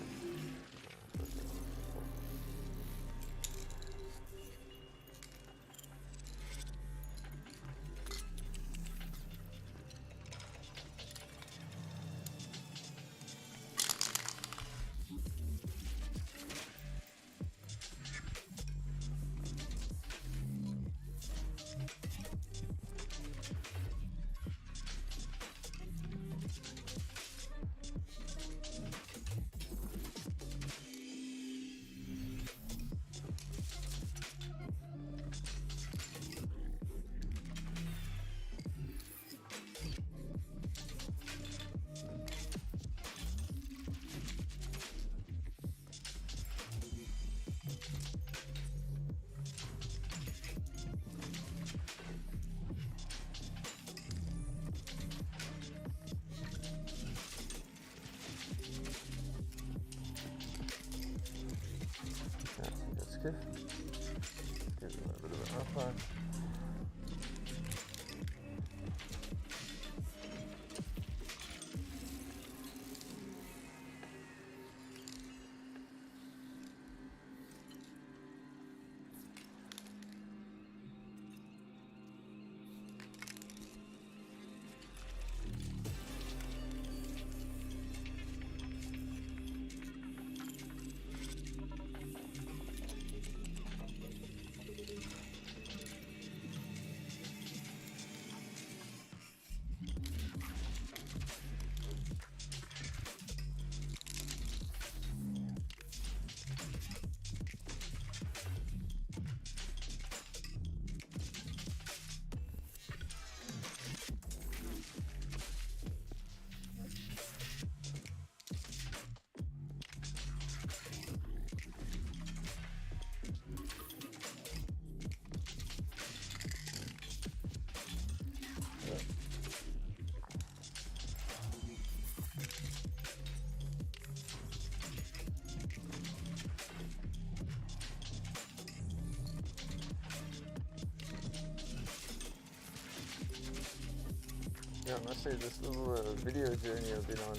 Speaker 2: yeah, I must say this little video journey I've been on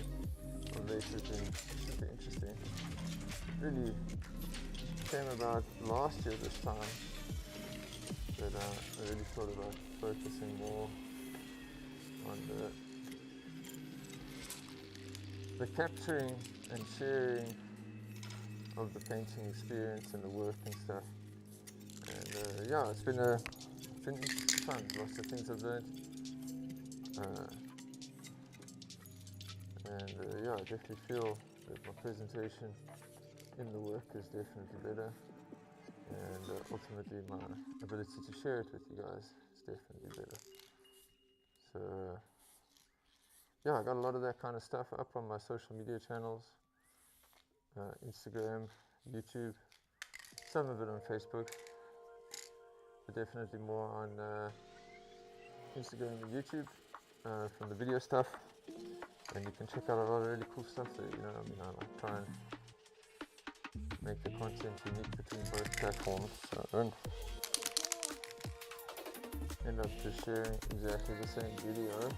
Speaker 2: late has been super interesting. Really came about last year this time that I really thought about focusing more on the capturing and sharing of the painting experience and the work and stuff. And yeah, it's been interesting fun. Lots of things I've learned. And yeah, I definitely feel that my presentation in the work is definitely better, and ultimately my ability to share it with you guys is definitely better. So yeah, I got a lot of that kind of stuff up on my social media channels, Instagram, YouTube, some of it on Facebook, but definitely more on Instagram and YouTube from the video stuff. And you can check out a lot of really cool stuff there, you know. I mean, I like try and make the content unique between both platforms, so I don't end up just sharing exactly the same video.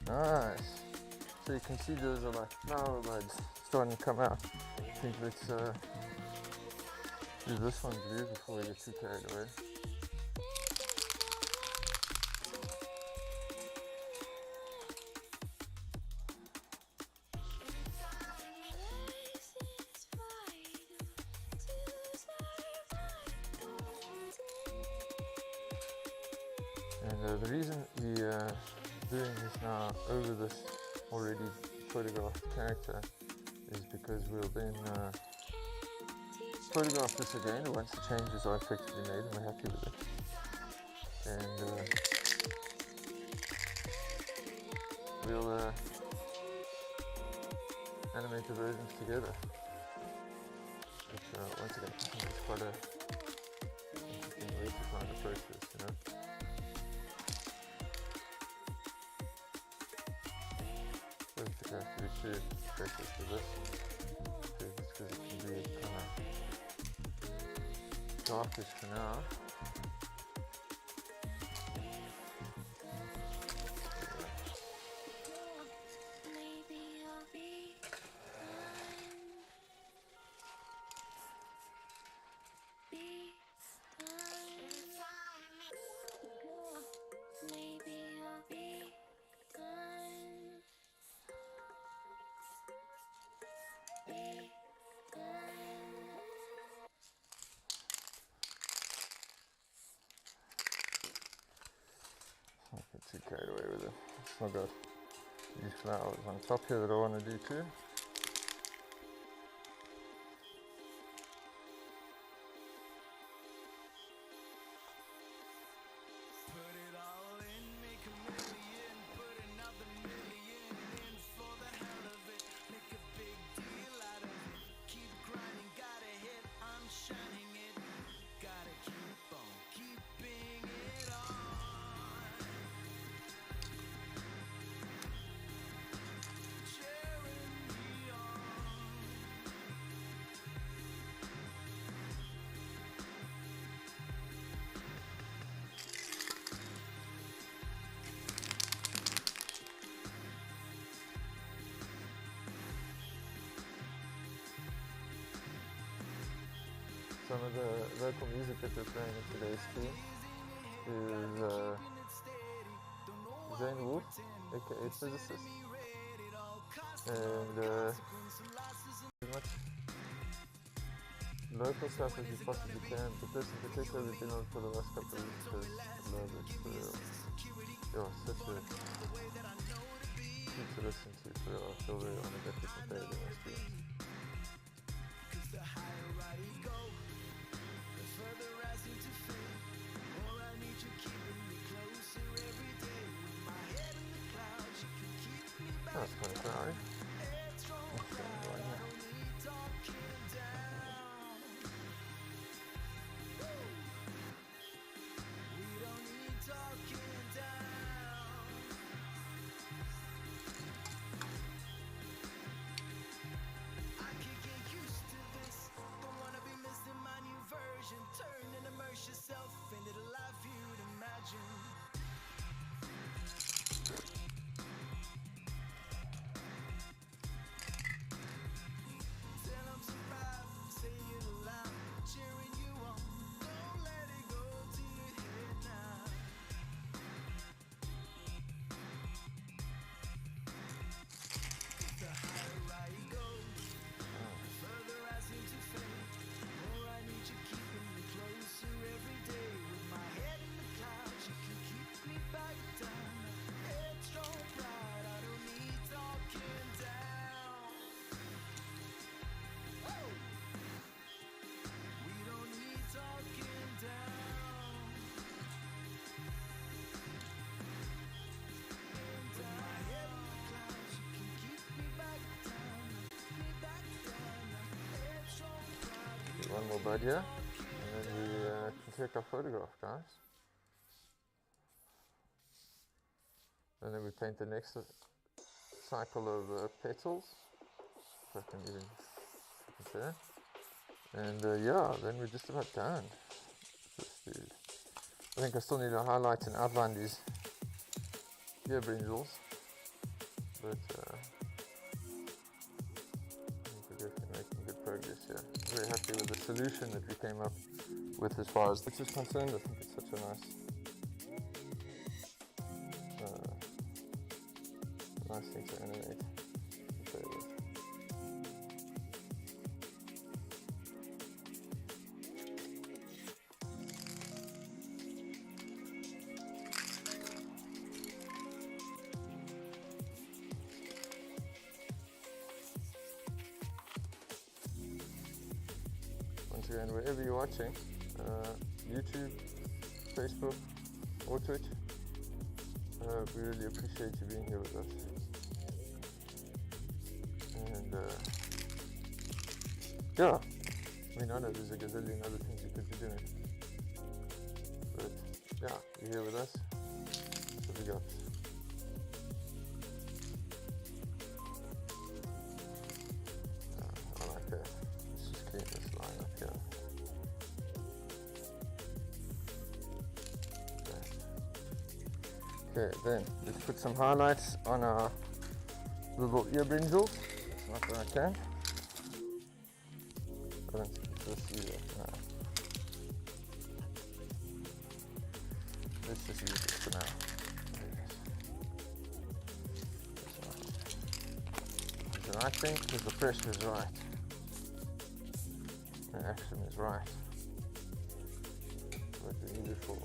Speaker 2: Nice. So you can see those are like flower buds starting to come out. I think let's do this one blue before we get too carried away. And the reason we are doing this now over this already photographed character is because we'll then photograph this again once the changes are effectively made and we're happy with it. And we'll animate the versions together. Which once again, I think it's quite a interesting way to try and approach this, you know. First, it has to be too precious to this, because it can be kind of darkish for now. Don't get too carried away with it. I've got these flowers on top here that I want to do too. some of the local music that we're playing in today's stream is Zane Wolf, aka Physicist, and as much local stuff as you possibly can, but this in particular we've been on for the last couple of weeks because I love it for real. Yeah, such a treat to listen to for real. I feel very honored that we can play it in our streams. Oh, that's kind of cloudy.
Speaker 3: Turn and immerse yourself into the life you'd imagine. Tell them surprise, say it aloud, cheering you on. Don't let it go to your head now. The higher I go, the further I seem to fade. More I need you keeping me closer every day. With my head in the clouds, you can keep me back down. Headstrong pride, I don't need talking down. Woo! We don't need talking down. With my head in the clouds, you can keep me back down. Me back down. Headstrong pride.
Speaker 2: One more bud here, and then we can take our photograph, guys. And then we paint the next cycle of petals, if I can even compare. And yeah, then we're just about done. I think I still need to highlight and outline these ear brinjals, but I think we're definitely making good progress here. Very happy with the solution that we came up with as far as this is concerned. I think it's such a nice thing to animate. To play with. Once again, wherever you're watching, YouTube, Facebook, or Twitch, we really appreciate you being here with us. And yeah, I mean, I know there's a gazillion other things you could be doing, but yeah, you're here with us, so we got. I like that. Let's just clean this line up here. Okay, then let's put some highlights on our little ear brinjals. It's not that I can. I don't think it's this either. No. Let's just use this for now. It's the right thing because the pressure is right. The action is right. What we need it for.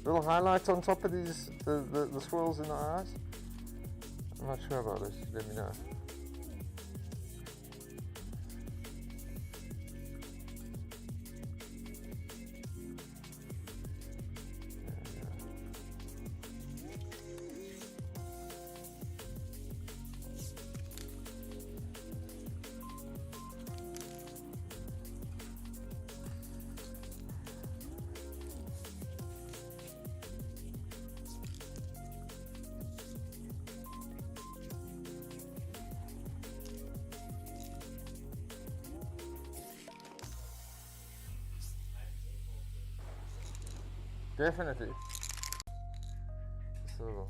Speaker 2: Little highlights on top of these, the swirls in the eyes. I'm not sure about this, let me know. Definitely. Just a little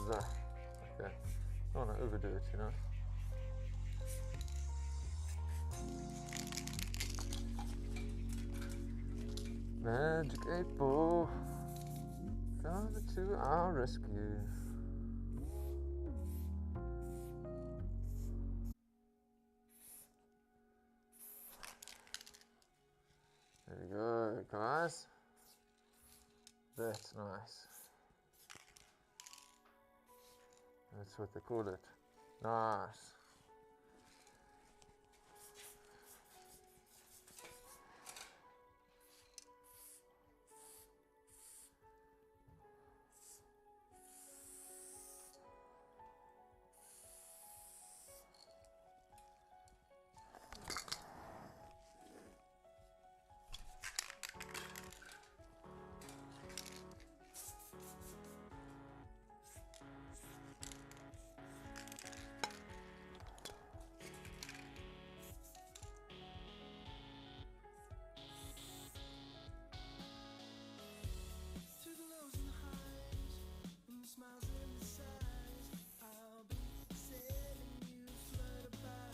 Speaker 2: zah. Okay. Don't want to overdo it, you know. Magic 8 Ball, coming to our rescue. There we go, guys. That's nice. That's what they call it. Nice.
Speaker 3: Through the lows and highs, and the smiles and the sighs, I'll be sailing you flutter by.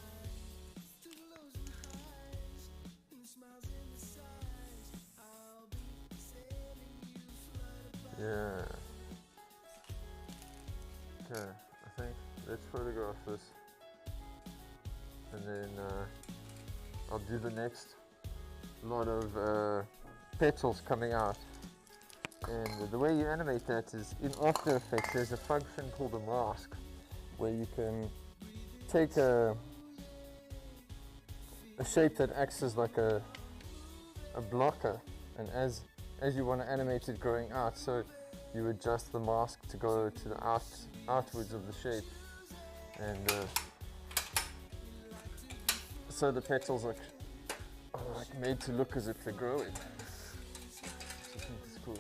Speaker 3: Through the lows and highs, and the smiles and the sighs, I'll be sailing you flutter by.
Speaker 2: Yeah. Okay, I think let's photograph this. And then I'll do the next lot of petals coming out. And the way you animate that is in After Effects there's a function called a mask where you can take a shape that acts as like a blocker, and as you want to animate it growing out, so you adjust the mask to go to the outwards of the shape, and so the petals are like made to look as if they're growing. I think it's cool.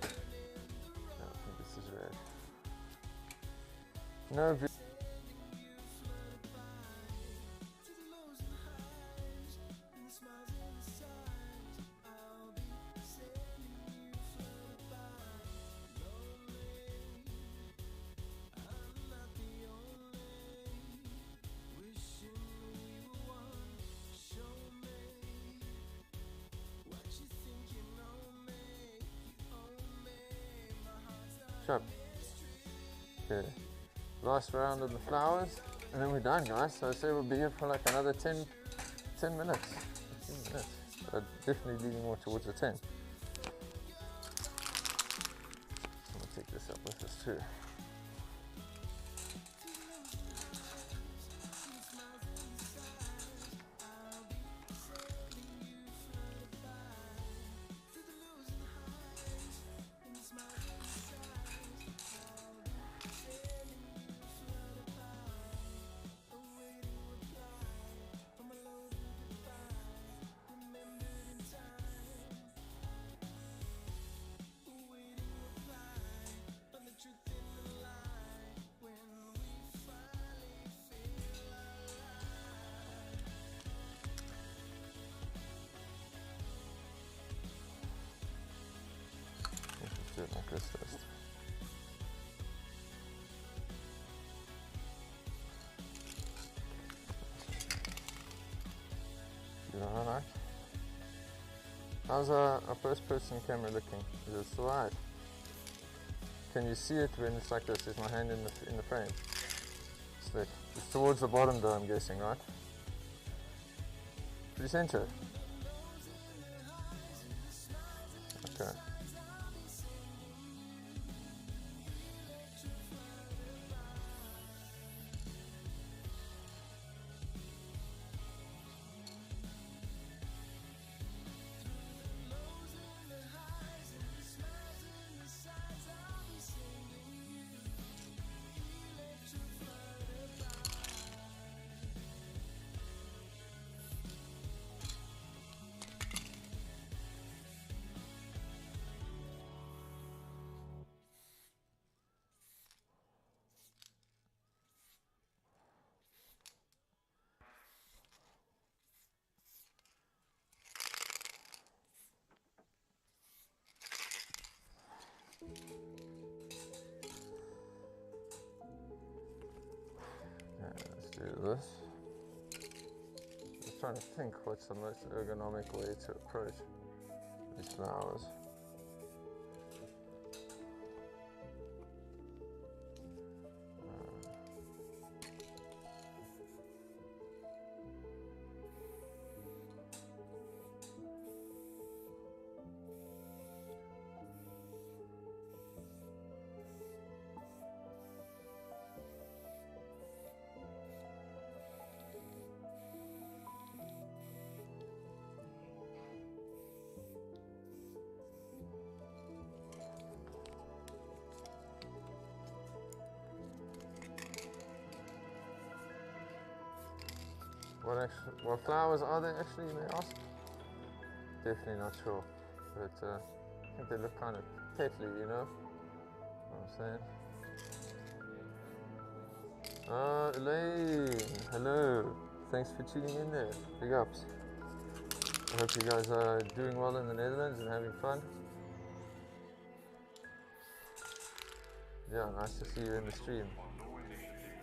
Speaker 2: I think this is red. No. Sharp. Okay, last round of the flowers, and then we're done, guys. So I say we'll be here for like another 10 minutes. 15 minutes. But definitely leaning more towards the 10. I'm gonna take this up with us too. Do it like this first. You know, alright? How's our first person camera looking? Is it alright? Can you see it when it's like this? Is my hand in the frame? Slick. It's towards the bottom though, I'm guessing, right? Pretty center. Okay. Let's do this. Just trying to think what's the most ergonomic way to approach these flowers. What flowers are they actually, you may ask? Definitely not sure, but I think they look kind of petly, you know what I'm saying? Elaine, hello, thanks for tuning in there, big ups. I hope you guys are doing well in the Netherlands and having fun. Yeah, nice to see you in the stream.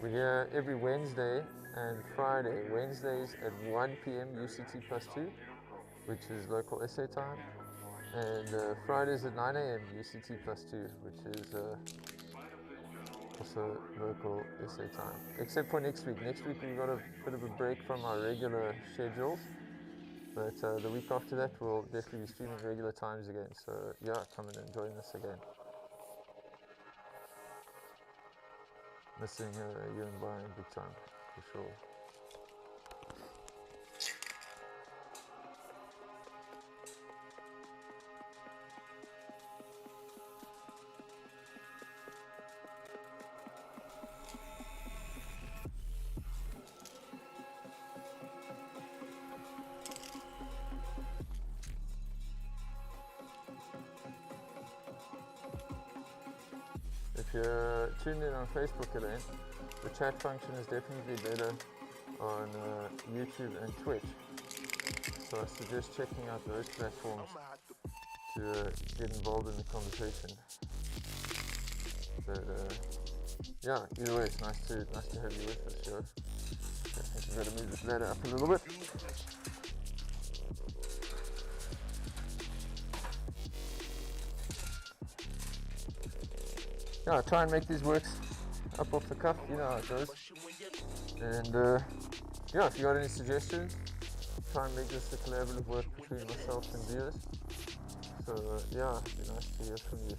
Speaker 2: We're here every Wednesday and Friday. Wednesdays at 1 p.m. UCT +2, which is local essay time. And Fridays at 9 a.m. UCT +2, which is also local essay time. Except for next week. Next week we've got a bit of a break from our regular schedules. But the week after that we'll definitely be streaming regular times again. So yeah, come in and join us again. Missing you and Brian big time, for sure. If you're tuned in on Facebook, Elaine, the chat function is definitely better on YouTube and Twitch. So I suggest checking out those platforms to get involved in the conversation. But yeah, either way, it's nice to have you with us, yo. I think we've got to move this ladder up a little bit. Yeah, try and make these works up off the cuff, you know how it goes. And yeah, if you got any suggestions, try and make this a collaborative work between myself and viewers. So yeah, it'd be nice to hear from you.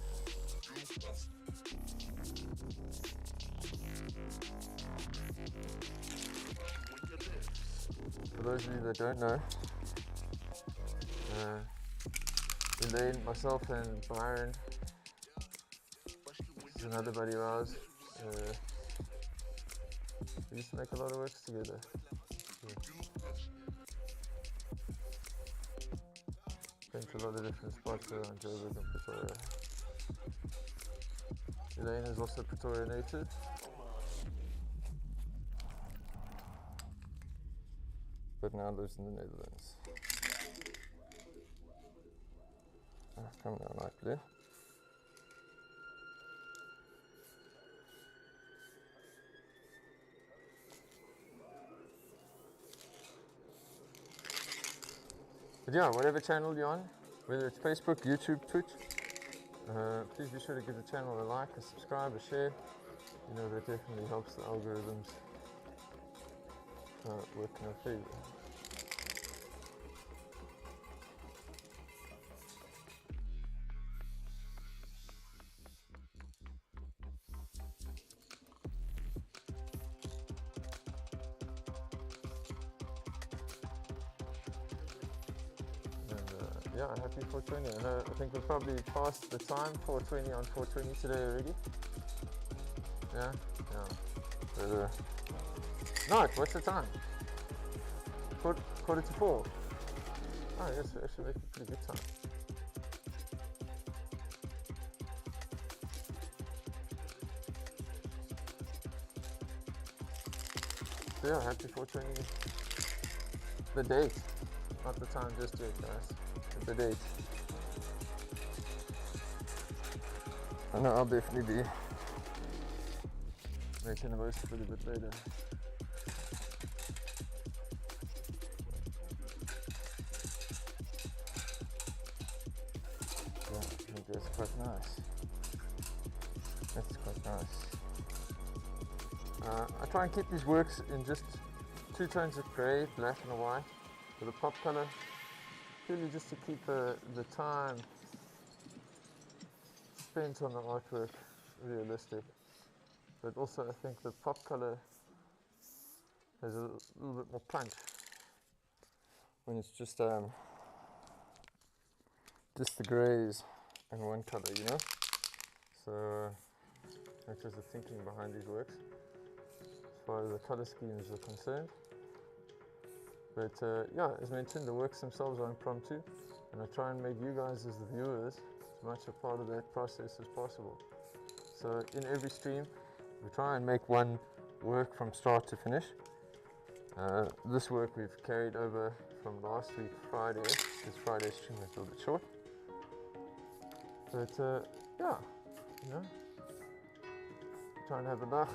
Speaker 2: For those of you that don't know, Elaine, myself and Byron, this is another buddy of ours, we used to make a lot of works together. Yeah. Been to a lot of different spots around Joburg and Pretoria. Elaine is also Pretoria native. But now lives in the Netherlands. Come down, light blue. But yeah, whatever channel you're on, whether it's Facebook, YouTube, Twitch, please be sure to give the channel a like, a subscribe, a share. You know, that definitely helps the algorithms work in our favor. Yeah, happy 420. I think we're probably past the time, 420 on 420 today already. Yeah. But, no, what's the time? Quarter to 4. Oh, I guess we actually make a pretty good time. So yeah, happy 420. The date, not the time just yet, guys. The date. I know I'll definitely be making the most of it a bit later. I try and keep these works in just 2 tones of grey, black and white, with a pop colour, purely just to keep the time spent on the artwork realistic. But also I think the pop colour has a little bit more punch when it's just the greys and one colour, you know? So that was the thinking behind these works, as far as the colour schemes are concerned. But yeah, as mentioned, the works themselves are impromptu, and I try and make you guys as the viewers as much a part of that process as possible. So in every stream, we try and make one work from start to finish. This work we've carried over from last week, Friday. This Friday's stream was a little bit short. But yeah, you know, try and have a laugh,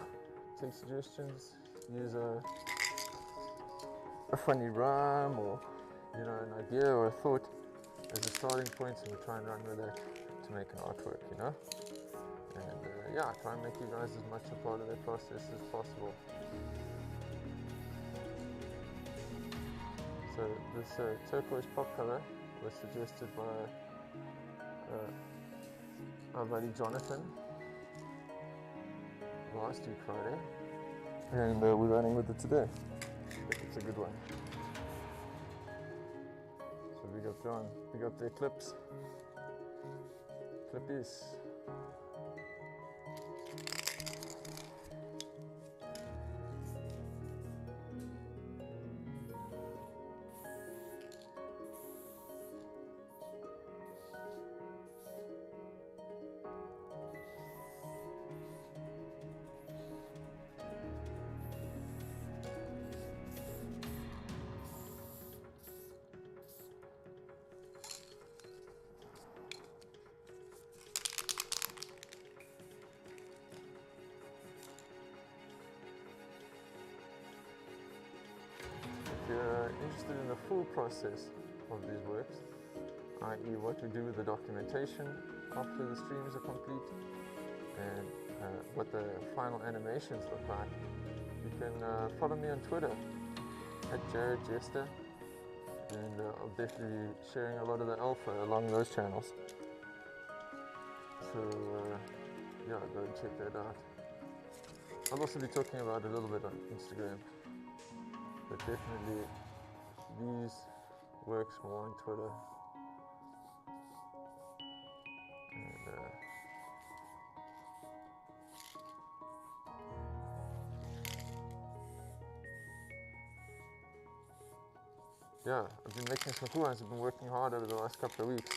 Speaker 2: take suggestions, use a funny rhyme or, you know, an idea or a thought as a starting point, and we try and run with that to make an artwork, you know. And yeah, try and make you guys as much a part of that process as possible. So this turquoise pop colour was suggested by our buddy Jonathan last week Friday, and we're running with it today. I think it's a good one. So big up John, big up the Eclipse. Clippies. If you're interested in the full process of these works, i.e. what we do with the documentation after the streams are complete, and what the final animations look like, you can follow me on Twitter at Jestr, and I'll definitely be sharing a lot of the alpha along those channels. So yeah, go and check that out. I'll also be talking about it a little bit on Instagram, but definitely these works more on Twitter. And yeah, I've been making some cool ones. I've been working hard over the last couple of weeks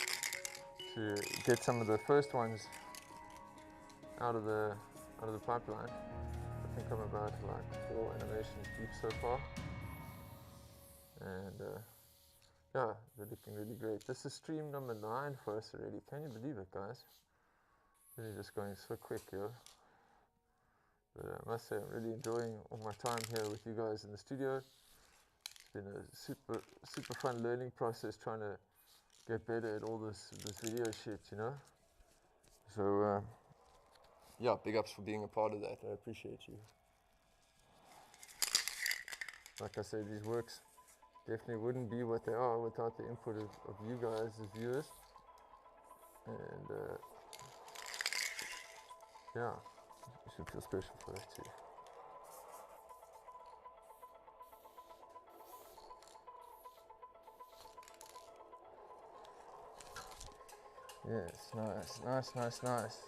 Speaker 2: to get some of the first ones out of the pipeline. I think I'm about like 4 animations deep so far, and yeah, they're looking really great. This is stream number 9 for us already. Can you believe it, guys? Really just going so quick, yo. But I must say, I'm really enjoying all my time here with you guys in the studio. It's been a super fun learning process, trying to get better at all this video shit, you know. So yeah, big ups for being a part of that. I appreciate you. Like I said, these works definitely wouldn't be what they are without the input of you guys as viewers. And yeah, you should feel special for that too. Yes, nice.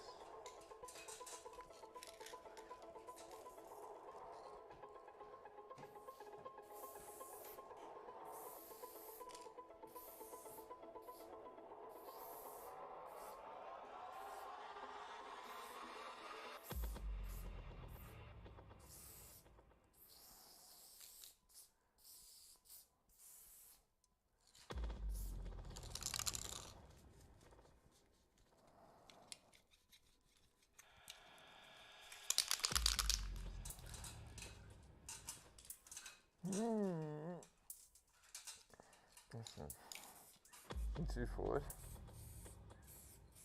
Speaker 2: Too forward.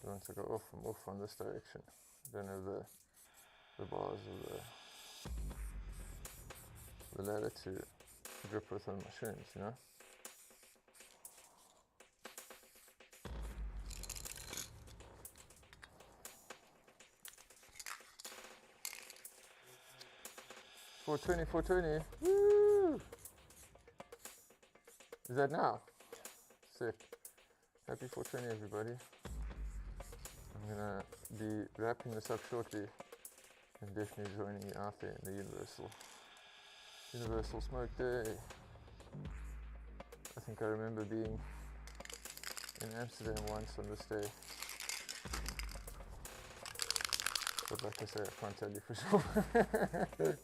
Speaker 2: Don't want to go off on this direction. Don't have the bars of the ladder to grip with on mushrooms, you know. $420. Woo! Is that now? Sick. Happy 420, everybody. I'm gonna be wrapping this up shortly and definitely joining you out there in the Universal Smoke Day. I think I remember being in Amsterdam once on this day. But like I say, I can't tell you for sure.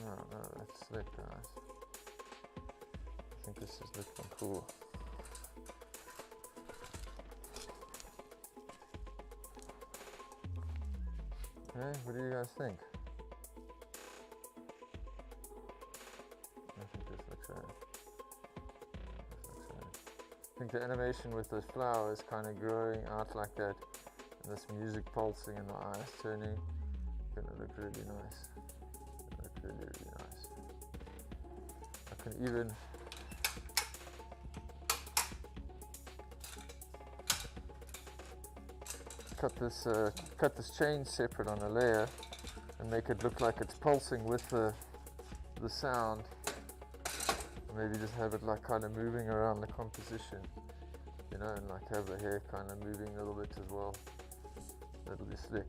Speaker 2: No, that's slick, guys. I think this is looking cool. Okay, what do you guys think? I think this looks right. I think the animation with those flowers kind of growing out like that, and this music pulsing and the eyes turning, gonna look really nice. Really nice. I can even cut this chain separate on a layer and make it look like it's pulsing with the sound. Maybe just have it like kind of moving around the composition, you know, and like have the hair kind of moving a little bit as well. That'll be slick.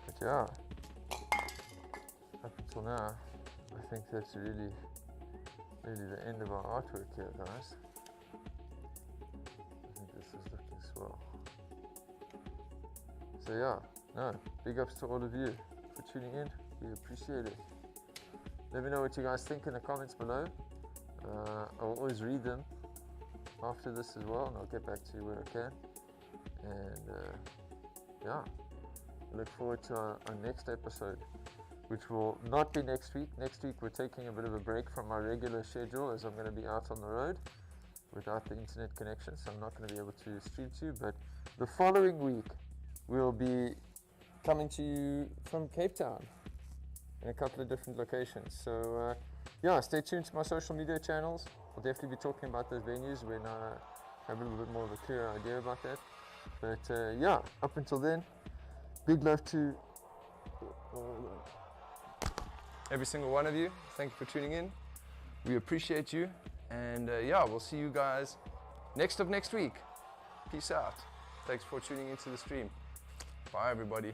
Speaker 2: But yeah. Up until now, I think that's really the end of our artwork here, guys. I think this is looking swell. So yeah, no, big ups to all of you for tuning in. We appreciate it. Let me know what you guys think in the comments below. I'll always read them after this as well, and I'll get back to you where I can. And yeah, I look forward to our next episode, which will not be next week. Next week we're taking a bit of a break from my regular schedule as I'm going to be out on the road without the internet connection, so I'm not going to be able to stream to you. But the following week we'll be coming to you from Cape Town in a couple of different locations. So yeah, stay tuned to my social media channels. I'll definitely be talking about those venues when I have a little bit more of a clear idea about that. But yeah, up until then, big love to
Speaker 1: every single one of you. Thank you for tuning in. We appreciate you. And yeah, we'll see you guys next week. Peace out. Thanks for tuning into the stream. Bye, everybody.